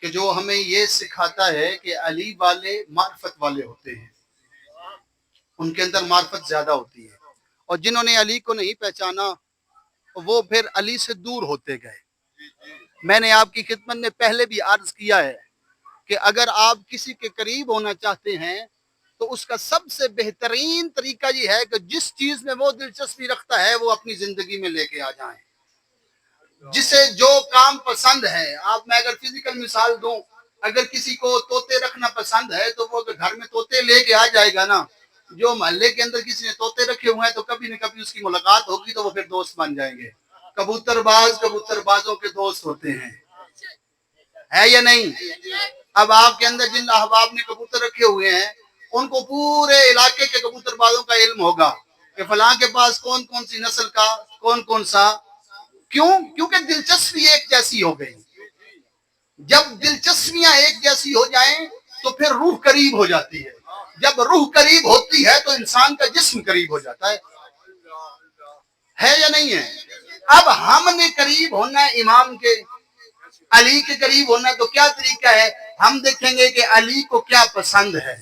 کہ جو ہمیں یہ سکھاتا ہے کہ علی والے معرفت والے ہوتے ہیں، ان کے اندر معرفت زیادہ ہوتی ہے، اور جنہوں نے علی کو نہیں پہچانا وہ پھر علی سے دور ہوتے گئے۔ میں نے آپ کی خدمت میں پہلے بھی عرض کیا ہے کہ اگر آپ کسی کے قریب ہونا چاہتے ہیں تو اس کا سب سے بہترین طریقہ یہ ہے کہ جس چیز میں وہ دلچسپی رکھتا ہے وہ اپنی زندگی میں لے کے آ جائیں۔ جسے جو کام پسند ہے، آپ میں اگر فزیکل مثال دوں، اگر کسی کو طوطے رکھنا پسند ہے تو وہ اگر گھر میں طوطے لے کے آ جائے گا نا، جو محلے کے اندر کسی نے طوطے رکھے ہوئے ہیں تو کبھی نہ کبھی اس کی ملاقات ہوگی تو وہ پھر دوست بن جائیں گے۔ کبوتر بازوں کے دوست ہوتے ہیں، ہے یا نہیں؟ اب آپ کے اندر جن احباب نے کبوتر رکھے ہوئے ہیں ان کو پورے علاقے کے کبوتر بازوں کا علم ہوگا کہ فلاں کے پاس کون کون سی نسل کا کون سا، کیونکہ دلچسپی ایک جیسی ہو گئی۔ جب دلچسپیاں ایک جیسی ہو جائیں تو پھر روح قریب ہو جاتی ہے، جب روح قریب ہوتی ہے تو انسان کا جسم قریب ہو جاتا ہے یا نہیں ہے؟ اب ہم نے قریب ہونا ہے امام کے، علی کے قریب ہونا، تو کیا طریقہ ہے؟ ہم دیکھیں گے کہ علی کو کیا پسند ہے۔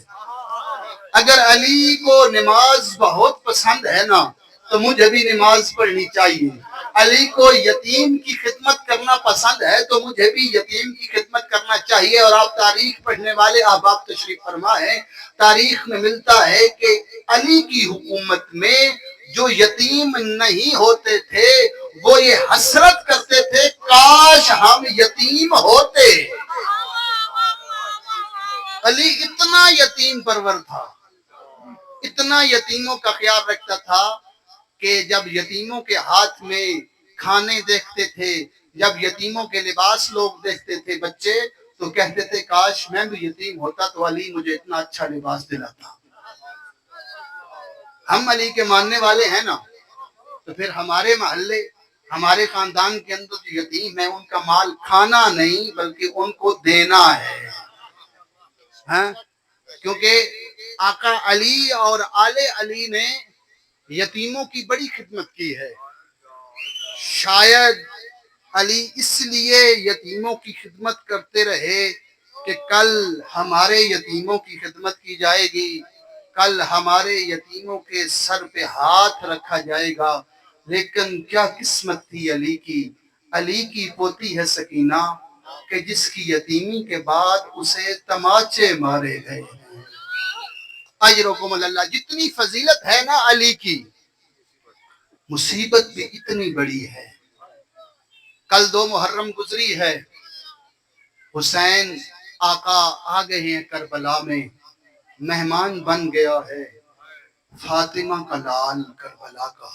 اگر علی کو نماز بہت پسند ہے نا تو مجھے بھی نماز پڑھنی چاہیے۔ علی کو یتیم کی خدمت کرنا پسند ہے تو مجھے بھی یتیم کی خدمت کرنا چاہیے۔ اور آپ تاریخ پڑھنے والے احباب تشریف فرما ہیں، تاریخ میں ملتا ہے کہ علی کی حکومت میں جو یتیم نہیں ہوتے تھے وہ یہ حسرت کرتے تھے کاش ہم یتیم ہوتے۔ علی اتنا یتیم پرور تھا، اتنا یتیموں کا خیال رکھتا تھا کہ جب یتیموں کے ہاتھ میں کھانے دیکھتے تھے، جب یتیموں کے لباس لوگ دیکھتے تھے بچے، تو کہتے تھے کاش میں بھی یتیم ہوتا تو علی مجھے اتنا اچھا لباس دلاتا۔ ہم علی کے ماننے والے ہیں نا، تو پھر ہمارے محلے، ہمارے خاندان کے اندر جو یتیم ہیں ان کا مال کھانا نہیں بلکہ ان کو دینا ہے، ہاں؟ کیونکہ آقا علی اور آل علی نے یتیموں کی بڑی خدمت کی ہے۔ شاید علی اس لیے یتیموں کی خدمت کرتے رہے کہ کل ہمارے یتیموں کی خدمت کی جائے گی، کل ہمارے یتیموں کے سر پہ ہاتھ رکھا جائے گا۔ لیکن کیا قسمت تھی علی کی، علی کی پوتی ہے سکینہ کہ جس کی یتیمی کے بعد اسے تماچے مارے گئے۔ اجرکم اللہ، جتنی فضیلت ہے نا علی کی، مصیبت بھی اتنی بڑی ہے۔ کل 2 محرم گزری ہے، حسین آقا آ گئے ہیں کربلا میں، مہمان بن گیا ہے فاطمہ کا لال کربلا کا۔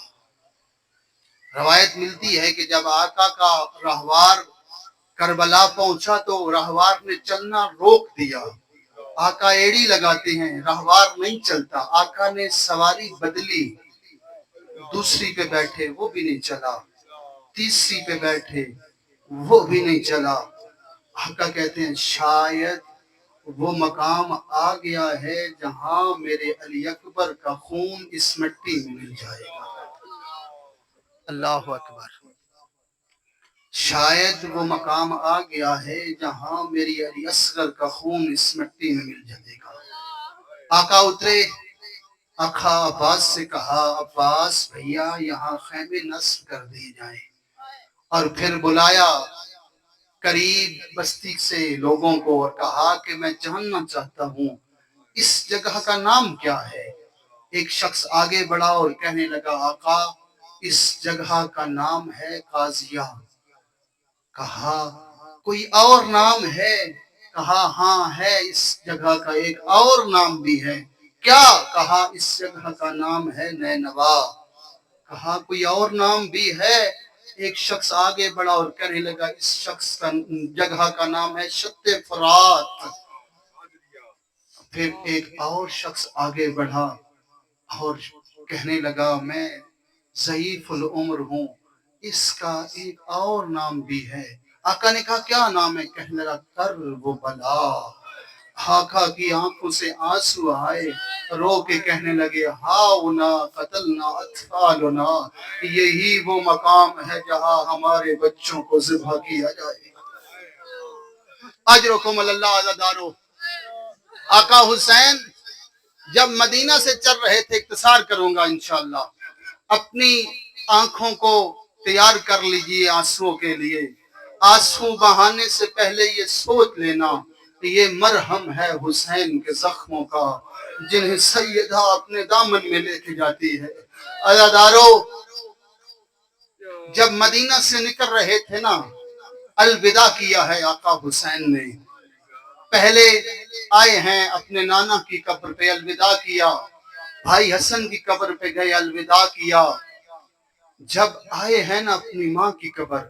روایت ملتی ہے کہ جب آقا کا راہوار کربلا پہنچا تو راہوار نے چلنا روک دیا۔ آقا ایڑی لگاتے ہیں، راہوار نہیں چلتا۔ آقا نے سواری بدلی، دوسری پہ بیٹھے وہ بھی نہیں چلا، تیسری پہ بیٹھے وہ بھی نہیں چلا۔ آقا کہتے ہیں شاید وہ مقام آ گیا ہے جہاں میرے علی اکبر کا خون اس مٹی میں مل جائے گا۔ اللہ اکبر، شاید وہ مقام آ گیا ہے جہاں میری علی اصغر کا خون اس مٹی میں مل جائے گا۔ آقا اترے، آقا عباس سے کہا عباس بھیا یہاں خیمے نصب کر دی جائیں، اور پھر بلایا قریب بستی سے لوگوں کو اور کہا کہ میں جاننا چاہتا ہوں اس جگہ کا نام کیا ہے۔ ایک شخص آگے بڑھا اور کہنے لگا آقا اس جگہ کا نام ہے قاضیہ۔ کہا کوئی اور نام ہے؟ کہا ہاں ہے، اس جگہ کا ایک اور نام بھی ہے۔ کیا؟ کہا اس جگہ کا نام ہے نینوا۔ کہا کوئی اور نام بھی ہے؟ ایک شخص آگے بڑھا اور کہنے لگا اس شخص کا جگہ کا نام ہے شط فرات۔ پھر ایک اور شخص آگے بڑھا اور کہنے لگا میں ضعیف العمر ہوں، اس کا ایک اور نام بھی ہے۔ آقا نے کہا کیا نام ہے؟ کہنے لگا کرب و بلا۔ آقا کی آنکھوں سے آنسو آئے، رو کے کہنے لگے ہاؤنا قتلنا اطفالنا، یہی وہ مقام ہے جہاں ہمارے بچوں کو ذبح کیا جائے گا۔ اجرکم اللہ عزادارو، آقا حسین جب مدینہ سے چل رہے تھے، اختصار کروں گا انشاءاللہ، اپنی آنکھوں کو تیار کر لیجئے آنسوؤں کے لیے. آنسو بہانے سے پہلے یہ سوچ لینا کہ یہ مرہم ہے حسین کے زخموں کا، جنہیں سیدہ اپنے دامن میں لے کے جاتی ہے. عزادارو، جب مدینہ سے نکل رہے تھے نا، الوداع کیا ہے آقا حسین نے. پہلے آئے ہیں اپنے نانا کی قبر پہ، الوداع کیا. بھائی حسن کی قبر پہ گئے، الوداع کیا. جب آئے ہیں نا اپنی ماں کی قبر،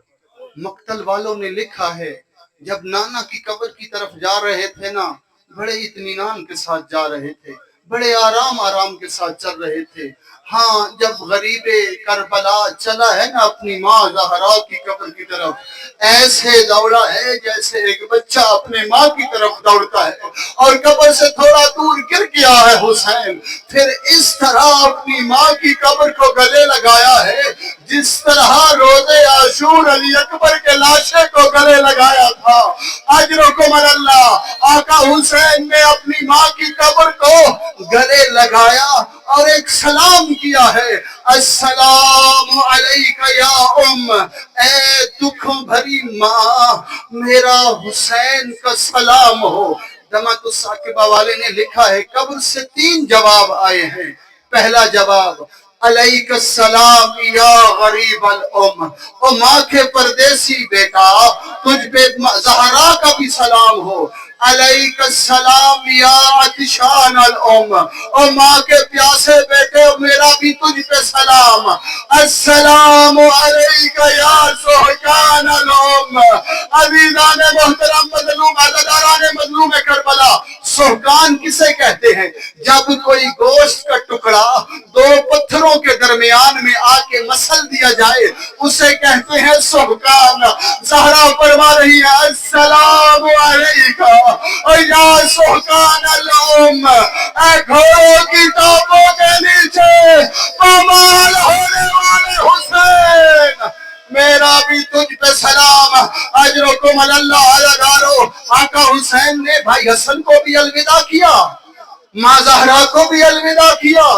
مقتل والوں نے لکھا ہے جب نانا کی قبر کی طرف جا رہے تھے نا، بڑے اطمینان کے ساتھ جا رہے تھے، بڑے آرام کے ساتھ چل رہے تھے. ہاں جب غریب کربلا چلا ہے نا اپنی ماں زہرا کی قبر کی طرف، ایسے دوڑا ہے جیسے ایک بچہ اپنے ماں کی طرف دوڑتا ہے، اور قبر سے تھوڑا دور گر گیا ہے حسین. پھر اس طرح اپنی ماں کی قبر کو گلے لگایا ہے جس طرح روزے عاشور علی اکبر کے لاشے کو گلے لگایا تھا. اجرکم اللہ، آقا حسین نے اپنی ماں کی قبر کو گلے لگایا اور ایک سلام کیا ہے، السلام علیک یا ام، اے دکھوں بھری ماں، میرا حسین کا سلام ہو. دمت الثاقبہ والے نے لکھا ہے قبر سے 3 جواب آئے ہیں. پہلا جواب، علیک السلام یا غریب الام، او ماں کے پردیسی بیٹا، تجھ پہ زہرا کا بھی سلام ہو. علیک السلام یا عطشان الام، او ماں کے پیاسے بیٹے، میرا بھی تجھ پہ سلام. السلام علیک یا سہکان الام. عزیزان محترم مظلوم، عزاداران مظلوم کربلا، سہکان کسے کہتے ہیں؟ جب کوئی گوشت کا ٹکڑا 2 پتھروں کے درمیان میں آ کے مسل دیا جائے، اسے کہتے ہیں سہکان. زہرا فرما رہی ہے السلام علیکہ یا سہکان الام، اے گھوڑوں کی ٹاپوں کے نیچے پامال ہونے والے حسین، میرا بھی تجھ پہ سلام. اجرکم اللہ. عزادارو، آقا حسین نے بھائی حسن کو بھی الوداع کیا، ماں زہرا کو بھی الوداع کیا،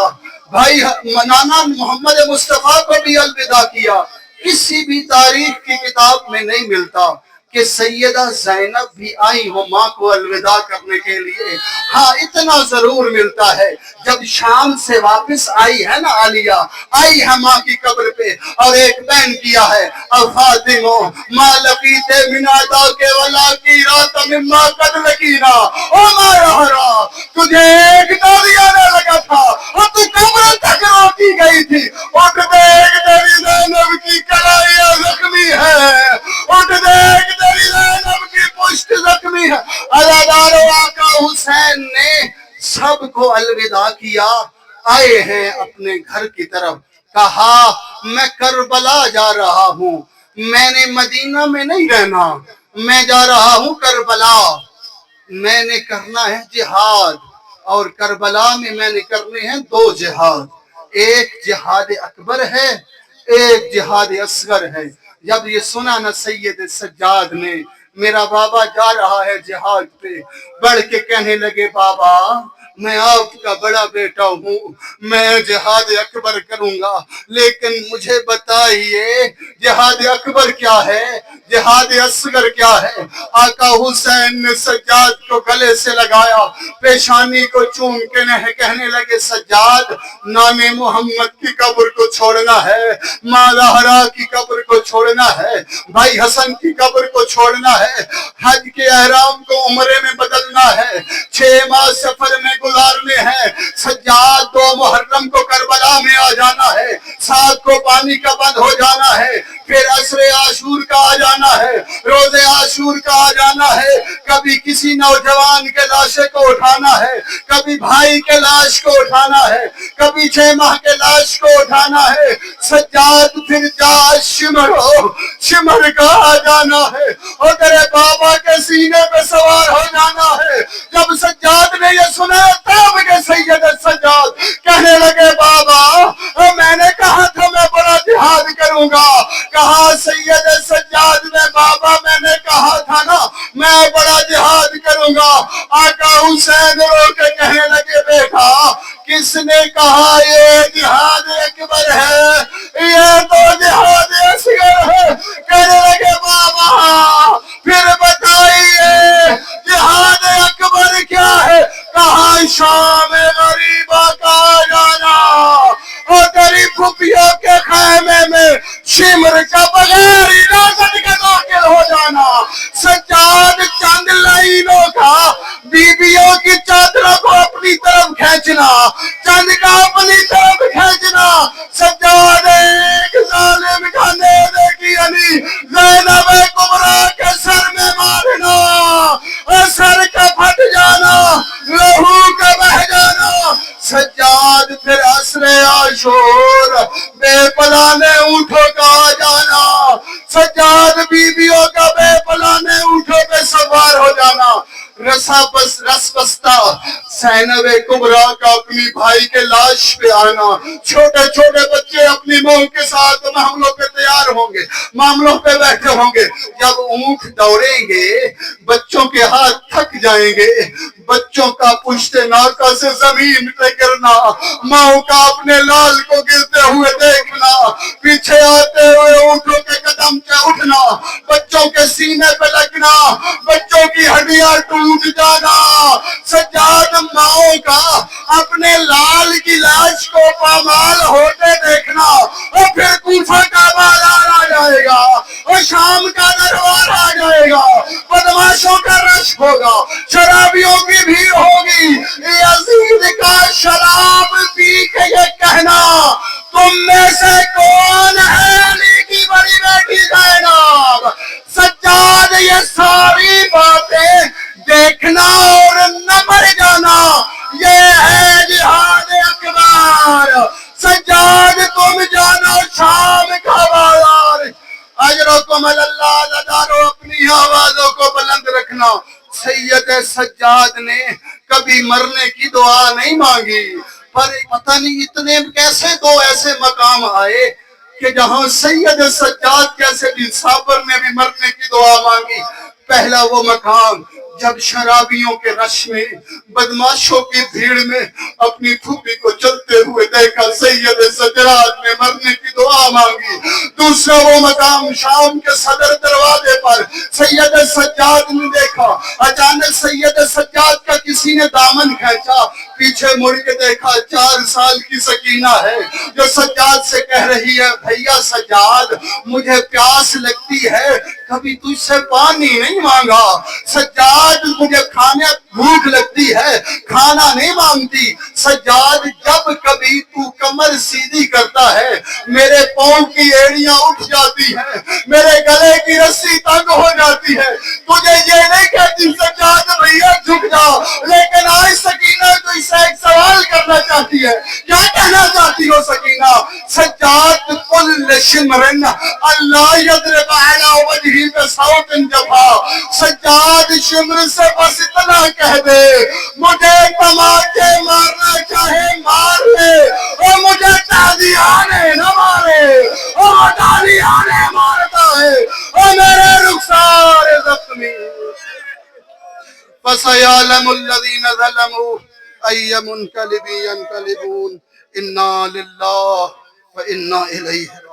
بھائی نانا محمد مصطفیٰ کو بھی الوداع کیا. کسی بھی تاریخ کی کتاب میں نہیں ملتا کہ سیدہ زینب بھی آئی ہو ماں کو الوداع کرنے کے لیے. ہاں اتنا ضرور ملتا ہے، جب شام سے واپس آئی ہے نا عالیہ، آئی ہے ماں کی قبر پہ اور ایک بین کیا ہے، فاطمہ ما لقیت من عطا کے ولا کی رات مما قد لقینا، او ما یحرا، تجھے ایک ڈالی آنے لگا تھا اور تو قبر تک روکی گئی تھی. اٹھ دیکھ تیری زینب کی کلائیاں زخمی ہے، اٹھ دیکھ تیری زینب کی پشت زخمی ہے. عزادارو، آقا حسین نے سب کو الوداع کیا، آئے ہیں اپنے گھر کی طرف. کہا میں کربلا جا رہا ہوں، میں نے مدینہ میں نہیں رہنا، میں جا رہا ہوں کربلا، میں نے کرنا ہے جہاد، اور کربلا میں میں نے کرنے ہیں 2 جہاد، ایک جہاد اکبر ہے، ایک جہاد اصغر ہے. جب یہ سنا نا سید سجاد نے میرا بابا جا رہا ہے جہاد پہ، بڑھ کے کہنے لگے بابا میں آپ کا بڑا بیٹا ہوں، میں جہاد اکبر کروں گا، لیکن مجھے بتائیے جہاد اکبر کیا ہے، جہاد اصغر کیا ہے؟ آقا حسین نے سجاد کو گلے سے لگایا، پیشانی کو چوم کے کہنے لگے سجاد، نام محمد کی قبر کو چھوڑنا ہے، ماں زہرا کی قبر کو چھوڑنا ہے، بھائی حسن کی قبر کو چھوڑنا ہے، حج کے احرام کو عمرے میں بدلنا ہے، 6 ماہ سفر میں گزارنے ہیں. سجاد 2 محرم کو کربلا میں آ جانا ہے، 7 کو پانی کا بند ہو جانا ہے، پھر عصر عاشور کا آ جانا ہے، روز عاشور کا آ جانا ہے. کبھی کسی نوجوان کے لاشے کو اٹھانا ہے، کبھی بھائی کے لاش کو اٹھانا ہے، کبھی 6 ماہ کے لاش کو اٹھانا ہے. سجاد پھر جا شمر کا آ جانا ہے اور تیرے بابا کے سینے پہ سوار ہو جانا ہے. جب سجاد نے یہ سنا تب کہ سید سجاد کہنے لگے بابا میں نے کہا تھا میں بڑا جہاد کروں گا. کہا سید سجاد نے بابا میں نے کہا تھا نا میں بڑا جہاد کروں گا. آقا حسین رو کے کہنے لگے بیٹا کس نے کہا یہ جہاد اکبر ہے، یہ تو جہاد اصغر ہے؟ کہنے لگے بابا پھر بتائیے جہاد اکبر کیا ہے؟ کہا شام غریبہ کا جانا اور تیری پھپھیوں کے خیمے میں شمر کا بغیر اجازت کے داخل ہو جانا، سجاد چند لائنوں کا بیویوں کی چادروں کو اپنی طرف کھینچنا، چند کا اپنی طرف کھینچنا، سجاد ایک ظالم کا نیزے کی علی زینب کبریٰ کے سر میں مارنا اور سر کا پھٹ جانا، لہو کا بہ جانا۔ سجاد پھر عصر عاشور بے پلانے اونٹوں کا آ جانا، سجاد بیویوں کا بے پلانے اونٹوں پہ سوار ہو جانا، رس بستہ زینب کبریٰ کا اپنی بھائی کے لاش پہ آنا، چھوٹے چھوٹے بچے اپنی ماں کے ساتھ معاملوں پہ تیار ہوں گے، معاملوں پہ بیٹھے ہوں گے، جب اونٹ دوڑیں گے بچوں کے ہاتھ تھک جائیں گے، بچوں کا پشت ناکہ سے زمین پہ گرنا، ماں کا اپنے لال کو گرتے ہوئے دیکھنا، پیچھے آتے ہوئے اونٹوں کے قدم پہ اٹھنا، بچوں کے سینے پہ لگنا، بچوں کی ہڈیاں ٹوٹ جانا، سجاد ماں کا اپنے لال کی لاش کو پامال ہوتے دیکھنا، اور پھر کوفہ کا بازار آ جائے گا اور شام کا دربار آ جائے گا، بدماشوں کا رش ہوگا، شرابیوں کی بھیڑ ہوگی، یزید کا شراب پی کے یہ کہنا تم میں سے کون ہے علی کی بڑی بیٹی زینب؟ سجاد یہ ساری باتیں دیکھنا اور نہ مر جانا، یہ ہے جہاد اکبر۔ سجاد تم جانو شام کا بازار، اجرکم اللہ لدارو، اپنی آوازوں کو بلند رکھنا۔ سید سجاد نے کبھی مرنے کی دعا نہیں مانگی، پر پتہ نہیں اتنے کیسے دو ایسے مقام آئے کہ جہاں سید سجاد جیسے بھی صابر نے بھی مرنے کی دعا مانگی۔ پہلا وہ مقام جب شرابیوں کے رش میں، بدماشوں کی بھیڑ میں اپنی پھوپھی کو چلتے ہوئے دیکھا، سید سجاد نے مرنے کی دعا مانگی۔ دوسرا وہ مقام شام کے صدر دروازے پر سید سجاد نے دیکھا، اچانک سید سجاد کا کسی نے دامن کھینچا، پیچھے مڑ کے دیکھا 4 سال کی سکینہ ہے جو سجاد سے کہہ رہی ہے بھیا سجاد مجھے پیاس لگتی ہے، کبھی تجھ سے پانی نہیں مانگا، سجاد مجھے کھانے بھوک لگتی ہے، کھانا نہیں مانگتی، سجاد جب کبھی تو کمر سیدھی کرتا ہے میرے پاؤں کی ایڑیاں اٹھ جاتی ہیں، میرے گلے کی رسی تنگ ہو جاتی ہے، تجھے یہ نہیں کہتی سجاد بھیا جھک جا، لیکن آج سکینہ تو اس سے ایک سوال کرنا چاہتی ہے، کیا کہنا چاہتی ہو سکینہ؟ سجاد کل شمرن اللہ یضرب علی وجہی پہ صوت جفا، سجاد شمر سے بس اتنا کہہ دے مجھے تماچے مارنا چاہے مار لے، اور مجھے تازیانے نہ مارے، اور تازیانے مارتا ہے اور میرے رخسار زخمی۔ فَسَيَعْلَمُ الَّذِينَ ظَلَمُوا أَيَّ مُنْقَلِبٍ يَنْقَلِبُونَ إِنَّا لِلَّهِ وَإِنَّا إِلَيْهِ